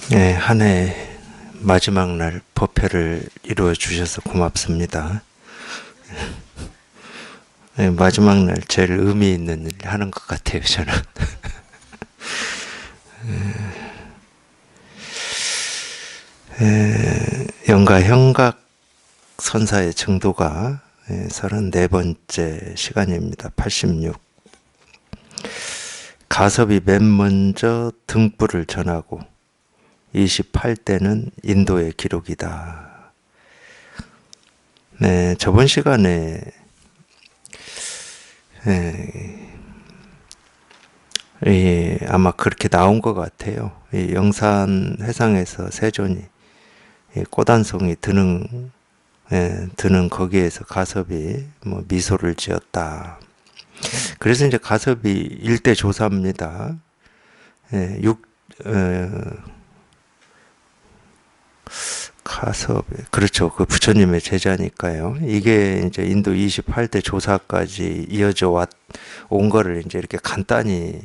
네, 한 해 마지막 날 법회를 이루어 주셔서 고맙습니다. 네, 마지막 날 제일 의미 있는 일 하는 것 같아요, 저는. 영가 형각 선사의 증도가 34번째 시간입니다. 86. 가섭이 맨 먼저 등불을 전하고 28대는 인도의 기록이다. 네, 저번 시간에 아마 그렇게 나온 것 같아요. 이 영산 해상에서 세존이 꼬단송이 드는 거기에서 가섭이 뭐 미소를 지었다. 그래서 이제 가섭이 일대 조사입니다. 예, 가섭, 그렇죠. 그 부처님의 제자니까요. 이게 이제 인도 28대 조사까지 온 거를 이제 이렇게 간단히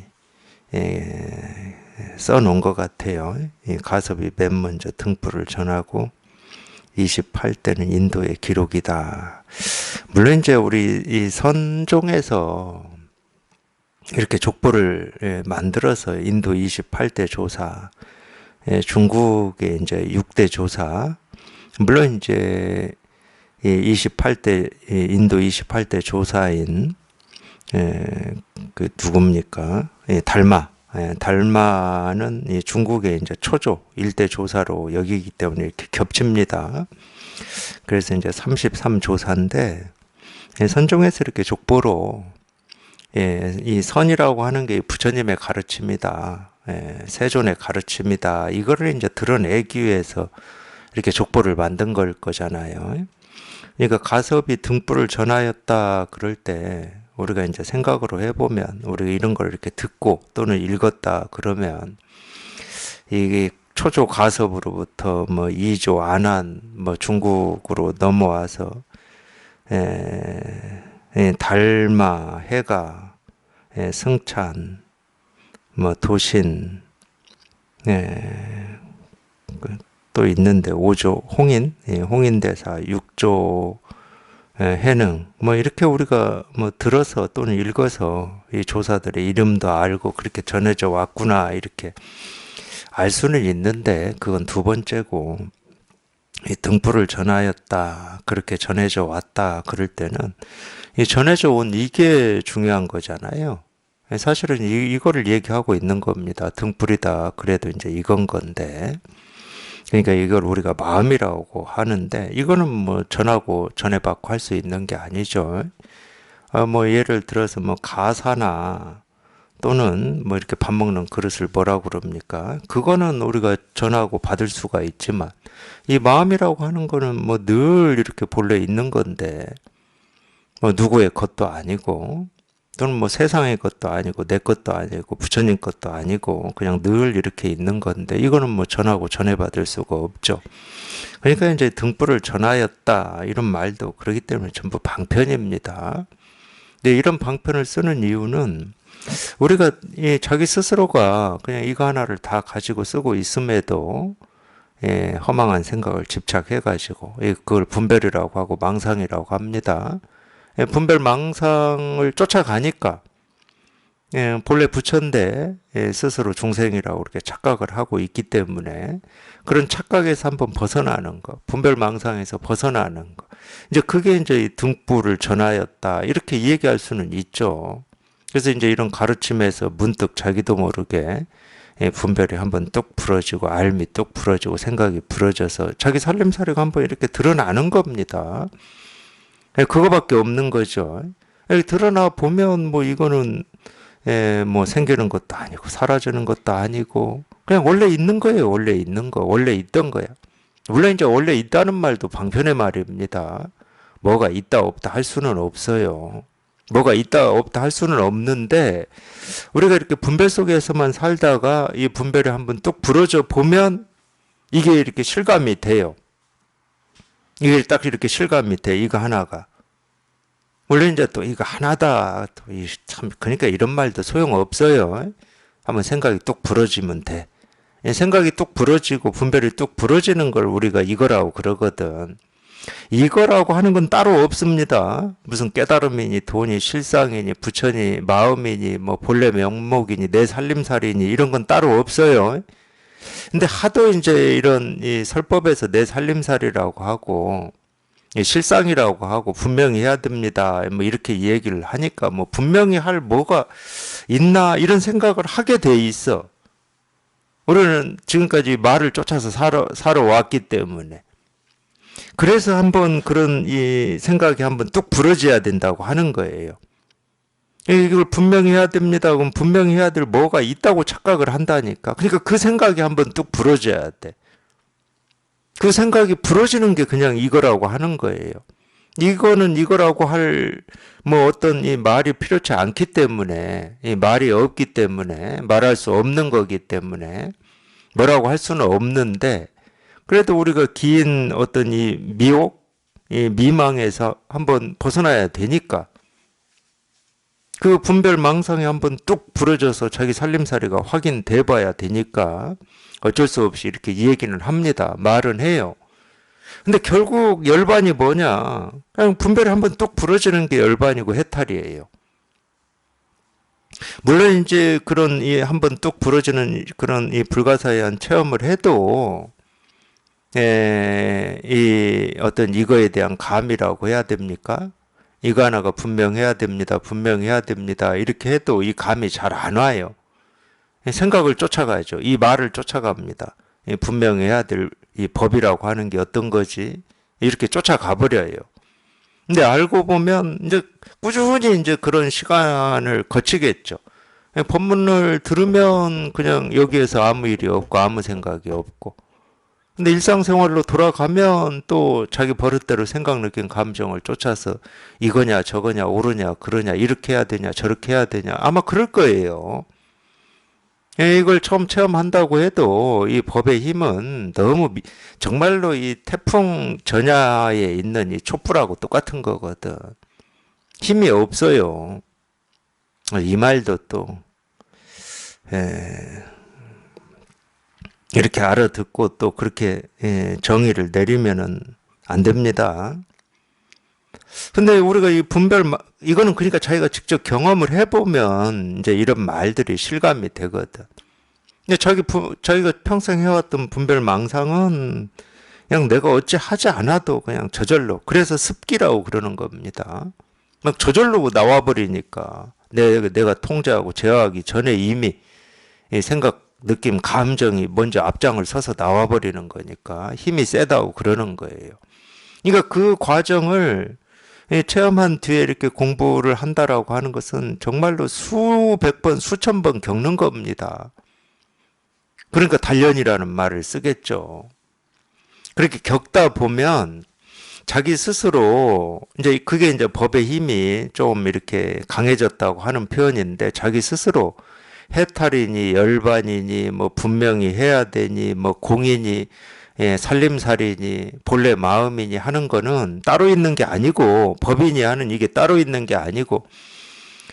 써놓은 것 같아요. 이 가섭이 맨 먼저 등불을 전하고 28대는 인도의 기록이다. 물론 이제 우리 이 선종에서 이렇게 족보를 만들어서 인도 28대 조사, 중국의 이제 6대 조사, 물론 이제 28대 인도 28대 조사인 그 누굽니까? 달마는 중국의 이제 초조 일대 조사로 여기기 때문에 이렇게 겹칩니다. 그래서 이제 33조사인데 선종에서 이렇게 족보로 이 선이라고 하는 게 부처님의 가르침이다. 세존의 가르침이다. 이거를 이제 드러내기 위해서 이렇게 족보를 만든 걸 거잖아요. 그러니까 가섭이 등불을 전하였다 그럴 때 우리가 이제 생각으로 해보면 우리가 이런 걸 이렇게 듣고 또는 읽었다 그러면 이게 초조 가섭으로부터 뭐 이조 안한 뭐 중국으로 넘어와서 달마 해가 승찬 뭐 도신 또 있는데 오조 홍인 홍인대사 육조 해능 뭐 이렇게 우리가 뭐 들어서 또는 읽어서 이 조사들의 이름도 알고 그렇게 전해져 왔구나 이렇게 알 수는 있는데 그건 두 번째고 이 등불을 전하였다 그렇게 전해져 왔다 그럴 때는 이 전해져 온 이게 중요한 거잖아요. 사실은 이거를 얘기하고 있는 겁니다. 등불이다 그래도 이제 이건 건데 그러니까 이걸 우리가 마음이라고 하는데 이거는 뭐 전하고 전해받고 할 수 있는 게 아니죠. 뭐 예를 들어서 뭐 가사나 또는 뭐 이렇게 밥 먹는 그릇을 뭐라고 그럽니까? 그거는 우리가 전하고 받을 수가 있지만 이 마음이라고 하는 거는 뭐 늘 이렇게 본래 있는 건데 뭐 누구의 것도 아니고 또는 뭐 세상의 것도 아니고 내 것도 아니고 부처님 것도 아니고 그냥 늘 이렇게 있는 건데 이거는 뭐 전하고 전해받을 수가 없죠. 그러니까 이제 등불을 전하였다 이런 말도 그렇기 때문에 전부 방편입니다. 근데 이런 방편을 쓰는 이유는 우리가 자기 스스로가 그냥 이거 하나를 다 가지고 쓰고 있음에도 허망한 생각을 집착해가지고 그걸 분별이라고 하고 망상이라고 합니다. 분별 망상을 쫓아가니까 본래 부처인데 스스로 중생이라고 그렇게 착각을 하고 있기 때문에 그런 착각에서 한번 벗어나는 거, 분별 망상에서 벗어나는 거. 이제 그게 이제 등불을 전하였다 이렇게 얘기할 수는 있죠. 그래서 이제 이런 가르침에서 문득 자기도 모르게 분별이 한번 뚝 부러지고 알미 뚝 부러지고 생각이 부러져서 자기 살림살이가 한번 이렇게 드러나는 겁니다. 그거밖에 없는 거죠. 드러나 보면 뭐 이거는 뭐 생기는 것도 아니고 사라지는 것도 아니고 그냥 원래 있는 거예요. 원래 있는 거. 원래 있던 거야. 물론 이제 원래 있다는 말도 방편의 말입니다. 뭐가 있다 없다 할 수는 없어요. 뭐가 있다 없다 할 수는 없는데 우리가 이렇게 분별 속에서만 살다가 이 분별이 한번 뚝 부러져 보면 이게 이렇게 실감이 돼요. 이게 딱 이렇게 실감이 돼. 이거 하나가. 물론 이제 또 이거 하나다. 또 참 그러니까 이런 말도 소용 없어요. 한번 생각이 뚝 부러지면 돼. 생각이 뚝 부러지고 분별이 뚝 부러지는 걸 우리가 이거라고 그러거든. 이거라고 하는 건 따로 없습니다. 무슨 깨달음이니 돈이 실상이니 부처니 마음이니 뭐 본래 명목이니 내 살림살이니 이런 건 따로 없어요. 근데 하도 이제 이런 이 설법에서 내 살림살이라고 하고 이 실상이라고 하고 분명히 해야 됩니다. 뭐 이렇게 얘기를 하니까 뭐 분명히 할 뭐가 있나 이런 생각을 하게 돼 있어. 우리는 지금까지 말을 쫓아서 살아왔기 때문에. 그래서 한번 그런 이 생각이 한번 뚝 부러져야 된다고 하는 거예요. 이걸 분명히 해야 됩니다. 그럼 분명히 해야 될 뭐가 있다고 착각을 한다니까. 그러니까 그 생각이 한번 뚝 부러져야 돼. 그 생각이 부러지는 게 그냥 이거라고 하는 거예요. 이거는 이거라고 할 뭐 어떤 이 말이 필요치 않기 때문에 이 말이 없기 때문에 말할 수 없는 거기 때문에 뭐라고 할 수는 없는데 그래도 우리가 긴 어떤 이 미혹, 이 미망에서 한번 벗어나야 되니까 그 분별 망상이 한번 뚝 부러져서 자기 살림살이가 확인돼 봐야 되니까 어쩔 수 없이 이렇게 이 얘기는 합니다. 말은 해요. 근데 결국 열반이 뭐냐? 그냥 분별이 한번 뚝 부러지는 게 열반이고 해탈이에요. 물론 이제 그런 이 한번 뚝 부러지는 그런 이 불가사의한 체험을 해도 이 어떤 이거에 대한 감이라고 해야 됩니까? 이거 하나가 분명해야 됩니다. 분명해야 됩니다. 이렇게 해도 이 감이 잘 안 와요. 생각을 쫓아가죠. 이 말을 쫓아갑니다. 분명해야 될 이 법이라고 하는 게 어떤 거지? 이렇게 쫓아가 버려요. 근데 알고 보면 이제 꾸준히 이제 그런 시간을 거치겠죠. 법문을 들으면 그냥 여기에서 아무 일이 없고 아무 생각이 없고. 근데 일상생활로 돌아가면 또 자기 버릇대로 생각, 느낀 감정을 쫓아서 이거냐 저거냐 옳으냐 그러냐 이렇게 해야 되냐 저렇게 해야 되냐 아마 그럴 거예요. 이걸 처음 체험한다고 해도 이 법의 힘은 너무 정말로 이 태풍 전야에 있는 이 촛불하고 똑같은 거거든. 힘이 없어요. 이 말도 또 이렇게 알아듣고 또 그렇게 정의를 내리면은 안 됩니다. 근데 우리가 이 분별, 이거는 그러니까 자기가 직접 경험을 해보면 이제 이런 말들이 실감이 되거든. 근데 자기가 평생 해왔던 분별 망상은 그냥 내가 어찌 하지 않아도 그냥 저절로. 그래서 습기라고 그러는 겁니다. 막 저절로 나와버리니까 내가 통제하고 제어하기 전에 이미 생각, 느낌, 감정이 먼저 앞장을 서서 나와버리는 거니까 힘이 세다고 그러는 거예요. 그러니까 그 과정을 체험한 뒤에 이렇게 공부를 한다라고 하는 것은 정말로 수백 번, 수천 번 겪는 겁니다. 그러니까 단련이라는 말을 쓰겠죠. 그렇게 겪다 보면 자기 스스로 이제 그게 이제 법의 힘이 좀 이렇게 강해졌다고 하는 표현인데 자기 스스로 해탈이니 열반이니 뭐 분명히 해야 되니 뭐 공이니 살림살이니 본래 마음이니 하는 거는 따로 있는 게 아니고 법이니 하는 이게 따로 있는 게 아니고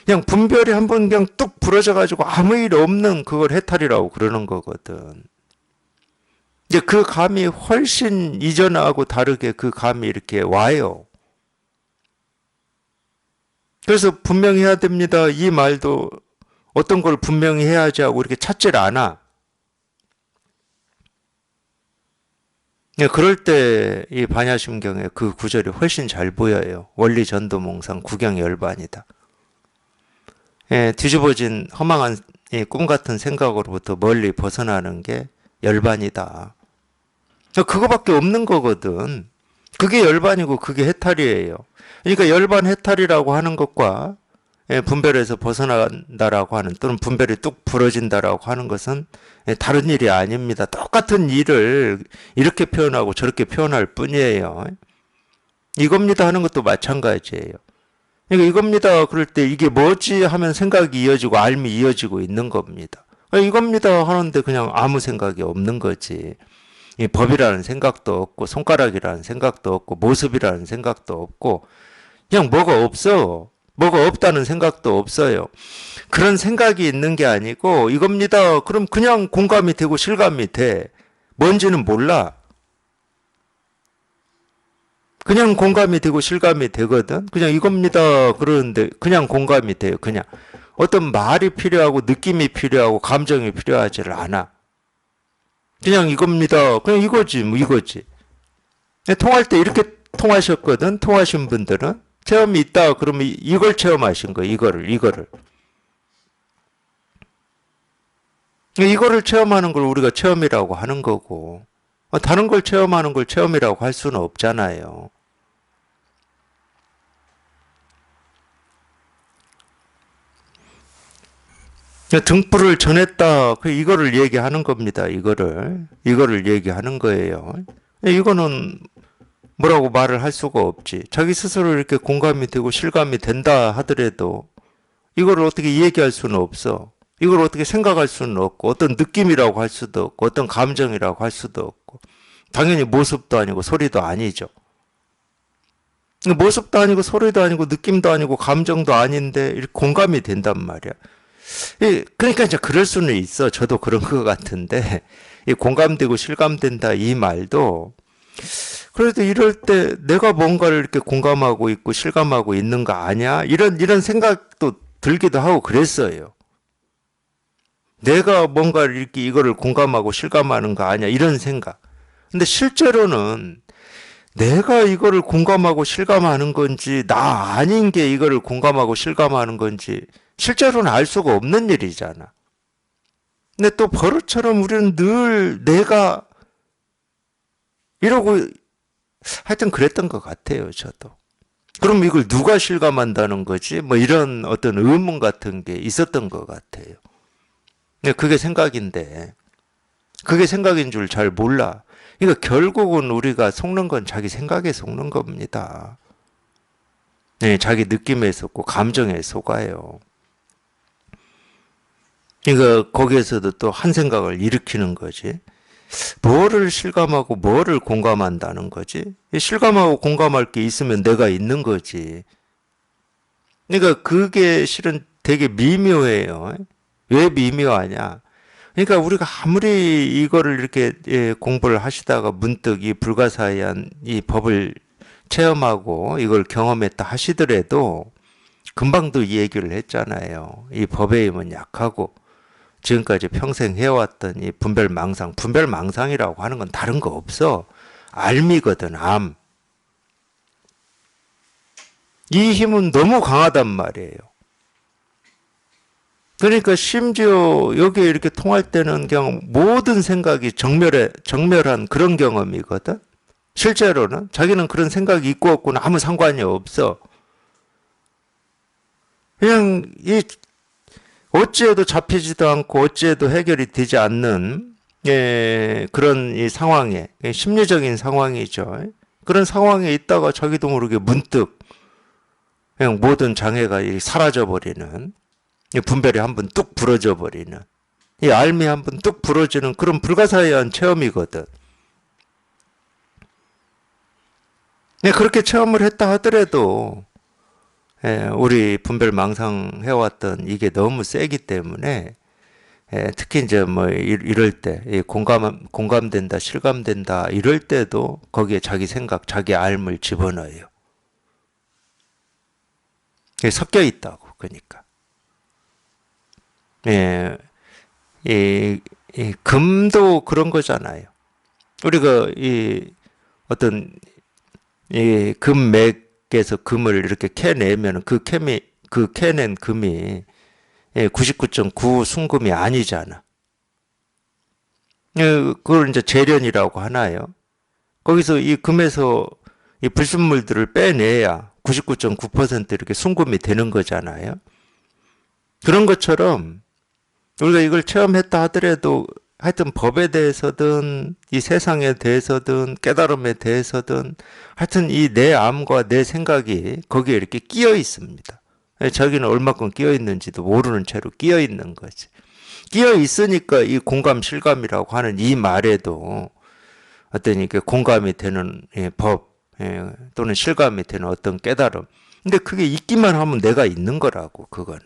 그냥 분별이 한번 그냥 뚝 부러져 가지고 아무 일 없는 그걸 해탈이라고 그러는 거거든. 이제 그 감이 훨씬 이전하고 다르게 그 감이 이렇게 와요. 그래서 분명히 해야 됩니다. 이 말도 어떤 걸 분명히 해야지 하고 이렇게 찾질 않아. 그럴 때 이 반야심경의 그 구절이 훨씬 잘 보여요. 원리전도몽상 구경열반이다. 뒤집어진 허망한 꿈 같은 생각으로부터 멀리 벗어나는 게 열반이다. 그거밖에 없는 거거든. 그게 열반이고 그게 해탈이에요. 그러니까 열반 해탈이라고 하는 것과 분별에서 벗어난다라고 하는 또는 분별이 뚝 부러진다라고 하는 것은 다른 일이 아닙니다. 똑같은 일을 이렇게 표현하고 저렇게 표현할 뿐이에요. 이겁니다 하는 것도 마찬가지예요. 그러니까 이겁니다 그럴 때 이게 뭐지 하면 생각이 이어지고 알미 이어지고 있는 겁니다. 이겁니다 하는데 그냥 아무 생각이 없는 거지. 이 법이라는 생각도 없고 손가락이라는 생각도 없고 모습이라는 생각도 없고 그냥 뭐가 없어. 뭐가 없다는 생각도 없어요. 그런 생각이 있는 게 아니고 이겁니다. 그럼 그냥 공감이 되고 실감이 돼. 뭔지는 몰라. 그냥 공감이 되고 실감이 되거든. 그냥 이겁니다. 그러는데 그냥 공감이 돼요. 그냥 어떤 말이 필요하고 느낌이 필요하고 감정이 필요하지를 않아. 그냥 이겁니다. 그냥 이거지, 뭐 이거지. 통할 때 이렇게 통하셨거든. 통하신 분들은 체험이 있다. 그러면 이걸 체험하신 거예요. 이거를. 이거를 체험하는 걸 우리가 체험이라고 하는 거고, 다른 걸 체험하는 걸 체험이라고 할 수는 없잖아요. 등불을 전했다. 이거를 얘기하는 겁니다. 이거를 얘기하는 거예요. 이거는 뭐라고 말을 할 수가 없지. 자기 스스로 이렇게 공감이 되고 실감이 된다 하더라도 이거를 어떻게 얘기할 수는 없어. 이걸 어떻게 생각할 수는 없고 어떤 느낌이라고 할 수도 없고 어떤 감정이라고 할 수도 없고 당연히 모습도 아니고 소리도 아니죠. 모습도 아니고 소리도 아니고 느낌도 아니고 감정도 아닌데 이렇게 공감이 된단 말이야. 그러니까 이제 그럴 수는 있어. 저도 그런 것 같은데 이 공감되고 실감된다 이 말도 그래도 이럴 때 내가 뭔가를 이렇게 공감하고 있고 실감하고 있는 거 아니야? 이런 생각도 들기도 하고 그랬어요. 내가 뭔가를 이렇게 이거를 공감하고 실감하는 거 아니야? 이런 생각. 근데 실제로는 내가 이거를 공감하고 실감하는 건지 나 아닌 게 이거를 공감하고 실감하는 건지 실제로는 알 수가 없는 일이잖아. 근데 또 버릇처럼 우리는 늘 내가 이러고 하여튼 그랬던 것 같아요, 저도. 그럼 이걸 누가 실감한다는 거지? 뭐 이런 어떤 의문 같은 게 있었던 것 같아요. 근데 그게 생각인데, 그게 생각인 줄 잘 몰라. 그러니까 결국은 우리가 속는 건 자기 생각에 속는 겁니다. 네, 자기 느낌에 속고 감정에 속아요. 그러니까 거기에서도 또 한 생각을 일으키는 거지. 뭐를 실감하고 뭐를 공감한다는 거지? 실감하고 공감할 게 있으면 내가 있는 거지. 그러니까 그게 실은 되게 미묘해요. 왜 미묘하냐? 그러니까 우리가 아무리 이거를 이렇게 공부를 하시다가 문득 이 불가사의한 이 법을 체험하고 이걸 경험했다 하시더라도 금방도 이 얘기를 했잖아요. 이 법의 힘은 약하고 지금까지 평생 해왔던 이 분별망상이라고 하는 건 다른 거 없어. 알미거든, 암. 이 힘은 너무 강하단 말이에요. 그러니까 심지어 여기에 이렇게 통할 때는 그냥 모든 생각이 정멸한 그런 경험이거든. 실제로는 자기는 그런 생각이 있고 없고는 아무 상관이 없어. 그냥 이 어찌해도 잡히지도 않고 어찌해도 해결이 되지 않는 그런 이 상황에 심리적인 상황이죠. 그런 상황에 있다가 자기도 모르게 문득 그냥 모든 장애가 사라져 버리는 분별이 한번 뚝 부러져 버리는 이 알미 한번 뚝 부러지는 그런 불가사의한 체험이거든. 그렇게 체험을 했다 하더라도 우리 분별망상 해왔던 이게 너무 세기 때문에 특히 이제 뭐 이럴 때 공감된다 실감된다 이럴 때도 거기에 자기 생각 자기 알을 집어넣어요. 섞여 있다고 그러니까 이 금도 그런 거잖아요. 우리가 이 어떤 이 금맥에서 금을 이렇게 캐내면 그 캐낸 금이 99.9 순금이 아니잖아. 그걸 이제 재련이라고 하나요? 거기서 이 금에서 이 불순물들을 빼내야 99.9% 이렇게 순금이 되는 거잖아요. 그런 것처럼 우리가 이걸 체험했다 하더라도 하여튼 법에 대해서든 이 세상에 대해서든 깨달음에 대해서든 하여튼 이 내 암과 내 생각이 거기에 이렇게 끼어 있습니다. 자기는 얼마큼 끼어 있는지도 모르는 채로 끼어 있는 거지. 끼어 있으니까 이 공감 실감이라고 하는 이 말에도 어떤 이게 공감이 되는 법 또는 실감이 되는 어떤 깨달음 근데 그게 있기만 하면 내가 있는 거라고, 그거는.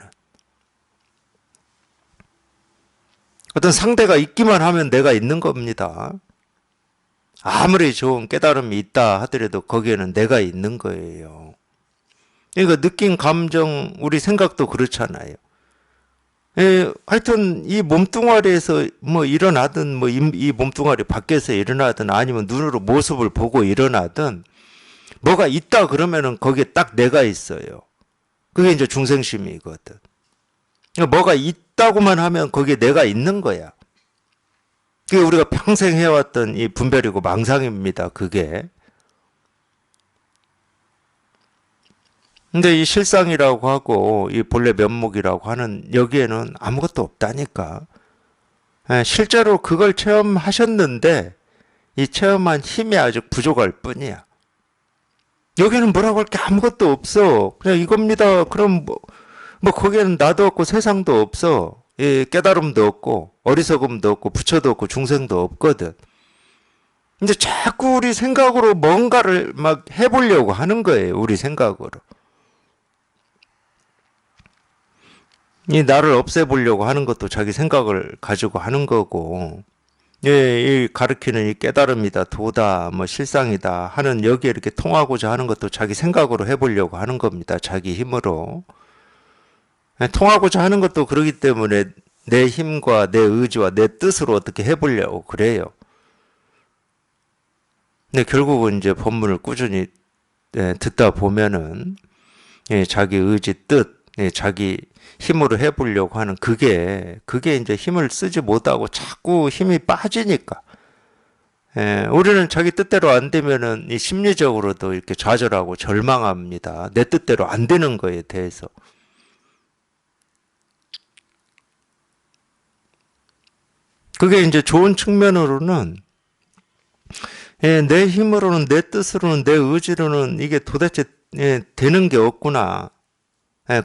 어떤 상대가 있기만 하면 내가 있는 겁니다. 아무리 좋은 깨달음이 있다 하더라도 거기에는 내가 있는 거예요. 그러니까 느낀 감정, 우리 생각도 그렇잖아요. 예, 하여튼 이 몸뚱아리에서 뭐 일어나든 뭐 이 몸뚱아리 밖에서 일어나든 아니면 눈으로 모습을 보고 일어나든 뭐가 있다 그러면은 거기에 딱 내가 있어요. 그게 이제 중생심이거든. 그러니까 뭐가 있다고만 하면 거기에 내가 있는 거야. 그게 우리가 평생 해왔던 이 분별이고 망상입니다. 그게. 근데 이 실상이라고 하고 이 본래 면목이라고 하는 여기에는 아무것도 없다니까. 예, 실제로 그걸 체험하셨는데 이 체험한 힘이 아주 부족할 뿐이야. 여기는 뭐라고 할 게 아무것도 없어. 그냥 이겁니다. 그럼 뭐 거기에는 나도 없고 세상도 없어. 예, 깨달음도 없고 어리석음도 없고 부처도 없고 중생도 없거든. 근데 자꾸 우리 생각으로 뭔가를 막 해보려고 하는 거예요. 우리 생각으로. 이 나를 없애보려고 하는 것도 자기 생각을 가지고 하는 거고, 예, 이 가르치는 이 깨달음이다, 도다, 뭐 실상이다 하는 여기에 이렇게 통하고자 하는 것도 자기 생각으로 해보려고 하는 겁니다. 자기 힘으로. 예, 통하고자 하는 것도 그러기 때문에 내 힘과 내 의지와 내 뜻으로 어떻게 해보려고 그래요. 근데 결국은 이제 법문을 꾸준히 듣다 보면은 자기 의지, 뜻, 자기 힘으로 해보려고 하는 그게 이제 힘을 쓰지 못하고 자꾸 힘이 빠지니까. 우리는 자기 뜻대로 안 되면은 이 심리적으로도 이렇게 좌절하고 절망합니다. 내 뜻대로 안 되는 거에 대해서. 그게 이제 좋은 측면으로는 내 힘으로는 내 뜻으로는 내 의지로는 이게 도대체 되는 게 없구나.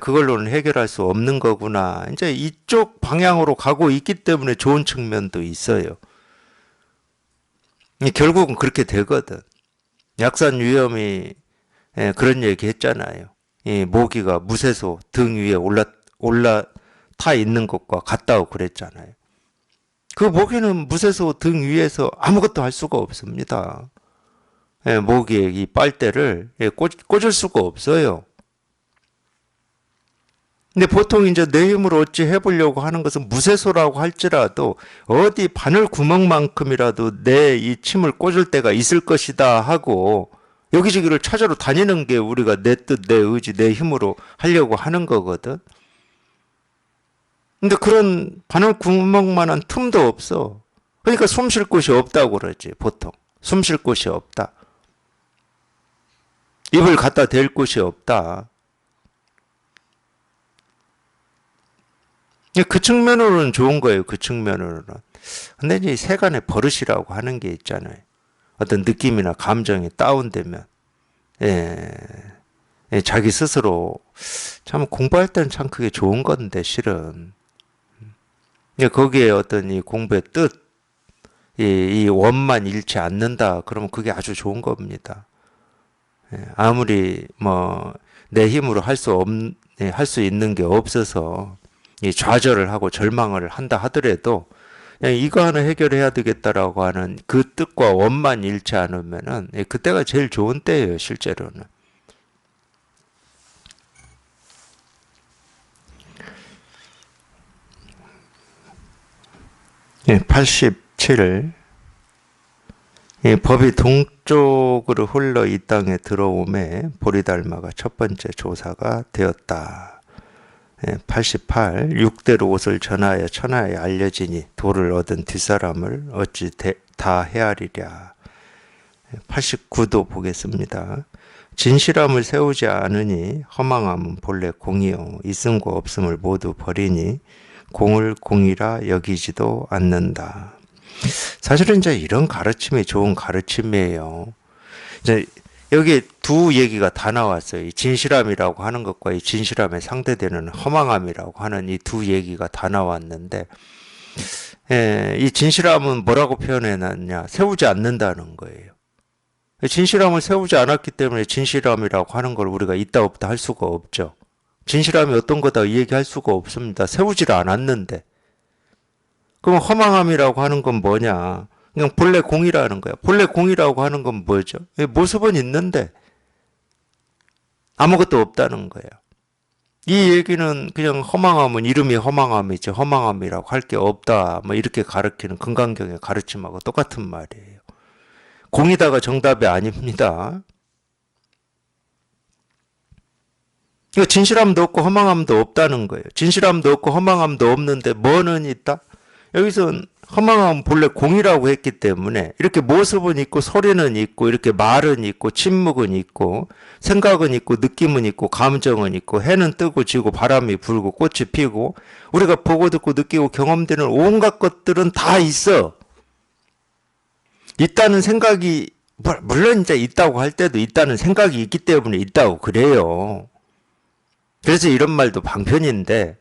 그걸로는 해결할 수 없는 거구나. 이제 이쪽 방향으로 가고 있기 때문에 좋은 측면도 있어요. 결국은 그렇게 되거든. 약산 위험이 그런 얘기 했잖아요. 이 모기가 무쇠소 등 위에 올라타 있는 것과 같다고 그랬잖아요. 그 모기는 무쇠소 등 위에서 아무것도 할 수가 없습니다. 모기의 이 빨대를 꽂을 수가 없어요. 근데 보통 이제 내 힘으로 어찌 해보려고 하는 것은 무쇠소라고 할지라도 어디 바늘 구멍만큼이라도 내 이 침을 꽂을 때가 있을 것이다 하고 여기저기를 찾아러 다니는 게 우리가 내 뜻, 내 의지, 내 힘으로 하려고 하는 거거든. 근데 그런 바늘 구멍만한 틈도 없어. 그러니까 숨 쉴 곳이 없다고 그러지, 보통. 숨 쉴 곳이 없다. 입을 갖다 댈 곳이 없다. 그 측면으로는 좋은 거예요. 그 측면으로는. 근데 이제 세간의 버릇이라고 하는 게 있잖아요. 어떤 느낌이나 감정이 다운되면 예, 자기 스스로 참 공부할 때는 참 그게 좋은 건데 실은 거기에 어떤 이 공부의 뜻, 이 원만 잃지 않는다. 그러면 그게 아주 좋은 겁니다. 아무리 뭐 내 힘으로 할 수 있는 게 없어서 좌절을 하고 절망을 한다 하더라도 그냥 이거 하나 해결해야 되겠다라고 하는 그 뜻과 원만 잃지 않으면은 그때가 제일 좋은 때예요, 실제로는. 87. 이 법이 동쪽으로 흘러 이 땅에 들어오매 보리달마가 첫 번째 조사가 되었다. 88. 6대로 옷을 전하여 천하에 알려지니 도를 얻은 뒷사람을 어찌 다 헤아리랴. 89도 보겠습니다. 진실함을 세우지 않으니 허망함은 본래 공이요 있음과 없음을 모두 버리니 공을 공이라 여기지도 않는다. 사실은 이제 이런 가르침이 좋은 가르침이에요. 이제 여기 두 얘기가 다 나왔어요. 이 진실함이라고 하는 것과 이 진실함에 상대되는 허망함이라고 하는 이 두 얘기가 다 나왔는데, 이 진실함은 뭐라고 표현해놨냐? 세우지 않는다는 거예요. 진실함을 세우지 않았기 때문에 진실함이라고 하는 걸 우리가 있다 없다 할 수가 없죠. 진실함이 어떤 거다 이 얘기할 수가 없습니다. 세우지를 않았는데. 그럼 허망함이라고 하는 건 뭐냐? 그냥 본래 공이라는 거야. 본래 공이라고 하는 건 뭐죠? 모습은 있는데 아무것도 없다는 거예요. 이 얘기는 그냥 허망함은 이름이 허망함이지 허망함이라고 할 게 없다. 뭐 이렇게 가르치는 금강경의 가르침하고 똑같은 말이에요. 공이다가 정답이 아닙니다. 이거 진실함도 없고 허망함도 없다는 거예요. 진실함도 없고 허망함도 없는데 뭐는 있다? 여기서는 허망함은 본래 공이라고 했기 때문에 이렇게 모습은 있고 소리는 있고 이렇게 말은 있고 침묵은 있고 생각은 있고 느낌은 있고 감정은 있고 해는 뜨고 지고 바람이 불고 꽃이 피고 우리가 보고 듣고 느끼고 경험되는 온갖 것들은 다 있어. 있다는 생각이 물론 이제 있다고 할 때도 있다는 생각이 있기 때문에 있다고 그래요. 그래서 이런 말도 방편인데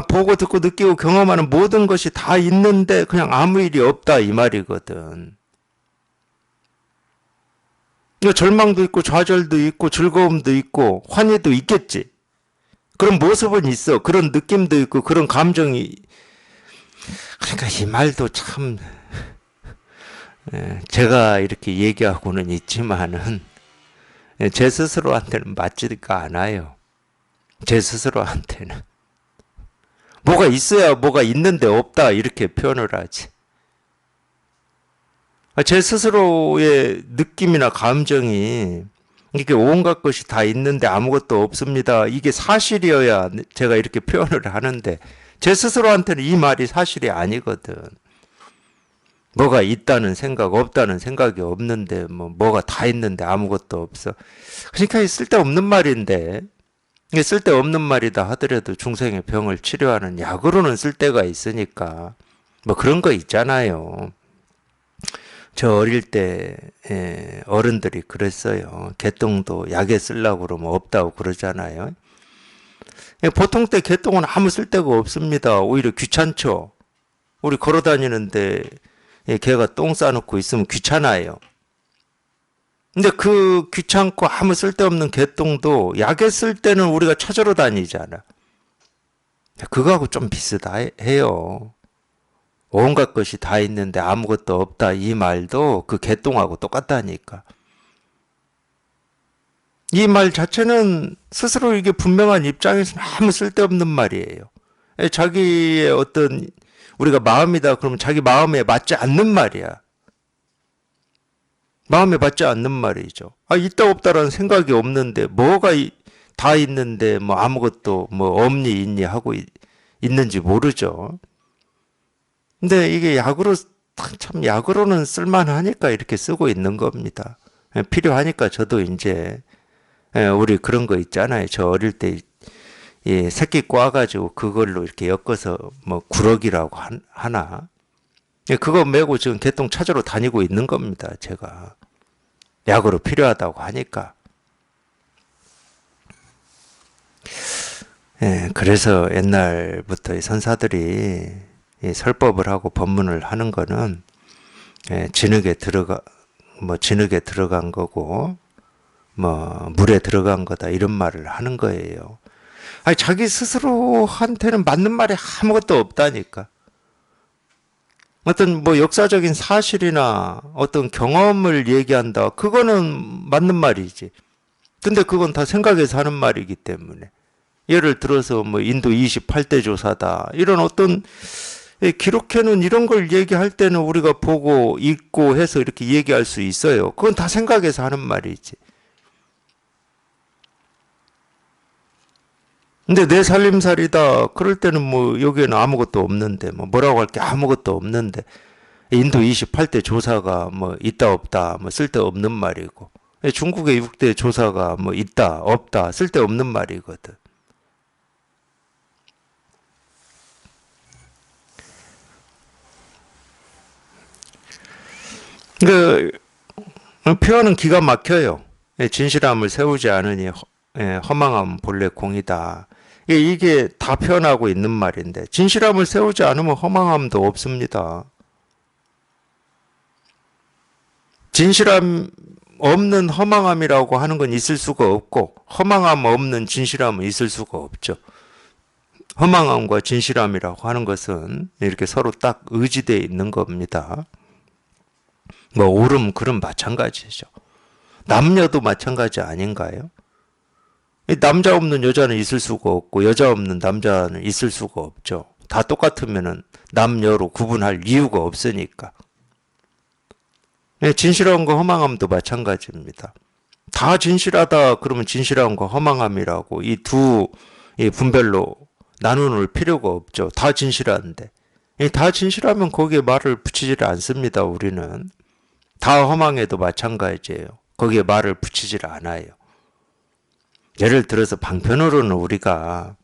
보고 듣고 느끼고 경험하는 모든 것이 다 있는데 그냥 아무 일이 없다 이 말이거든. 절망도 있고 좌절도 있고 즐거움도 있고 환희도 있겠지. 그런 모습은 있어. 그런 느낌도 있고 그런 감정이. 그러니까 이 말도 참 제가 이렇게 얘기하고는 있지만은 제 스스로한테는 맞지가 않아요. 제 스스로한테는. 뭐가 있어야 뭐가 있는데 없다 이렇게 표현을 하지. 제 스스로의 느낌이나 감정이 이렇게 온갖 것이 다 있는데 아무것도 없습니다. 이게 사실이어야 제가 이렇게 표현을 하는데 제 스스로한테는 이 말이 사실이 아니거든. 뭐가 있다는 생각, 없다는 생각이 없는데 뭐가 다 있는데 아무것도 없어. 그러니까 쓸데없는 말인데 이게 쓸데없는 말이다 하더라도 중생의 병을 치료하는 약으로는 쓸데가 있으니까 뭐 그런 거 있잖아요. 저 어릴 때 어른들이 그랬어요. 개똥도 약에 쓰려고 그러면 없다고 그러잖아요. 보통 때 개똥은 아무 쓸데가 없습니다. 오히려 귀찮죠. 우리 걸어 다니는데 개가 똥 싸놓고 있으면 귀찮아요. 근데 그 귀찮고 아무 쓸데없는 개똥도 약에 쓸 때는 우리가 찾으러 다니잖아. 그거하고 좀 비슷해요. 온갖 것이 다 있는데 아무것도 없다 이 말도 그 개똥하고 똑같다니까. 이 말 자체는 스스로 이게 분명한 입장에서는 아무 쓸데없는 말이에요. 자기의 어떤 우리가 마음이다 그러면 자기 마음에 맞지 않는 말이야. 마음에 맞지 않는 말이죠. 있다 없다라는 생각이 없는데 뭐가 다 있는데 뭐 아무것도 뭐 없니 있니 하고 있는지 모르죠. 근데 이게 약으로 참 약으로는 쓸만하니까 이렇게 쓰고 있는 겁니다. 필요하니까 저도 이제 우리 그런 거 있잖아요. 저 어릴 때 새끼 꽈가지고 그걸로 이렇게 엮어서 뭐 구럭이라고 하나 그거 메고 지금 개똥 찾으러 다니고 있는 겁니다. 제가 약으로 필요하다고 하니까. 그래서 옛날부터 이 선사들이 이 설법을 하고 법문을 하는 거는 진흙에 들어간 거고 뭐 물에 들어간 거다 이런 말을 하는 거예요. 자기 스스로한테는 맞는 말이 아무것도 없다니까. 어떤 뭐 역사적인 사실이나 어떤 경험을 얘기한다. 그거는 맞는 말이지. 근데 그건 다 생각에서 하는 말이기 때문에. 예를 들어서 뭐 인도 28대 조사다. 이런 어떤 기록해놓은 이런 걸 얘기할 때는 우리가 보고 읽고 해서 이렇게 얘기할 수 있어요. 그건 다 생각에서 하는 말이지. 근데 내 살림살이다. 그럴 때는 뭐 여기에는 아무것도 없는데 뭐라고 할 게 아무것도 없는데 인도 28대 조사가 뭐 있다 없다 뭐 쓸데없는 말이고 중국의 6대 조사가 뭐 있다 없다 쓸데없는 말이거든. 그 표현은 기가 막혀요. 진실함을 세우지 않으니 허망함은 본래 공이다. 이게 다 표현하고 있는 말인데 진실함을 세우지 않으면 허망함도 없습니다. 진실함 없는 허망함이라고 하는 건 있을 수가 없고 허망함 없는 진실함은 있을 수가 없죠. 허망함과 진실함이라고 하는 것은 이렇게 서로 딱 의지되어 있는 겁니다. 뭐 옳음 그름 마찬가지죠. 남녀도 마찬가지 아닌가요? 남자 없는 여자는 있을 수가 없고 여자 없는 남자는 있을 수가 없죠. 다 똑같으면은 남녀로 구분할 이유가 없으니까. 진실함과 허망함도 마찬가지입니다. 다 진실하다 그러면 진실함과 허망함이라고 이 두 분별로 나누는 필요가 없죠. 다 진실한데. 다 진실하면 거기에 말을 붙이지를 않습니다. 우리는. 다 허망해도 마찬가지예요. 거기에 말을 붙이질 않아요. 예를 들어서 방편으로는 우리가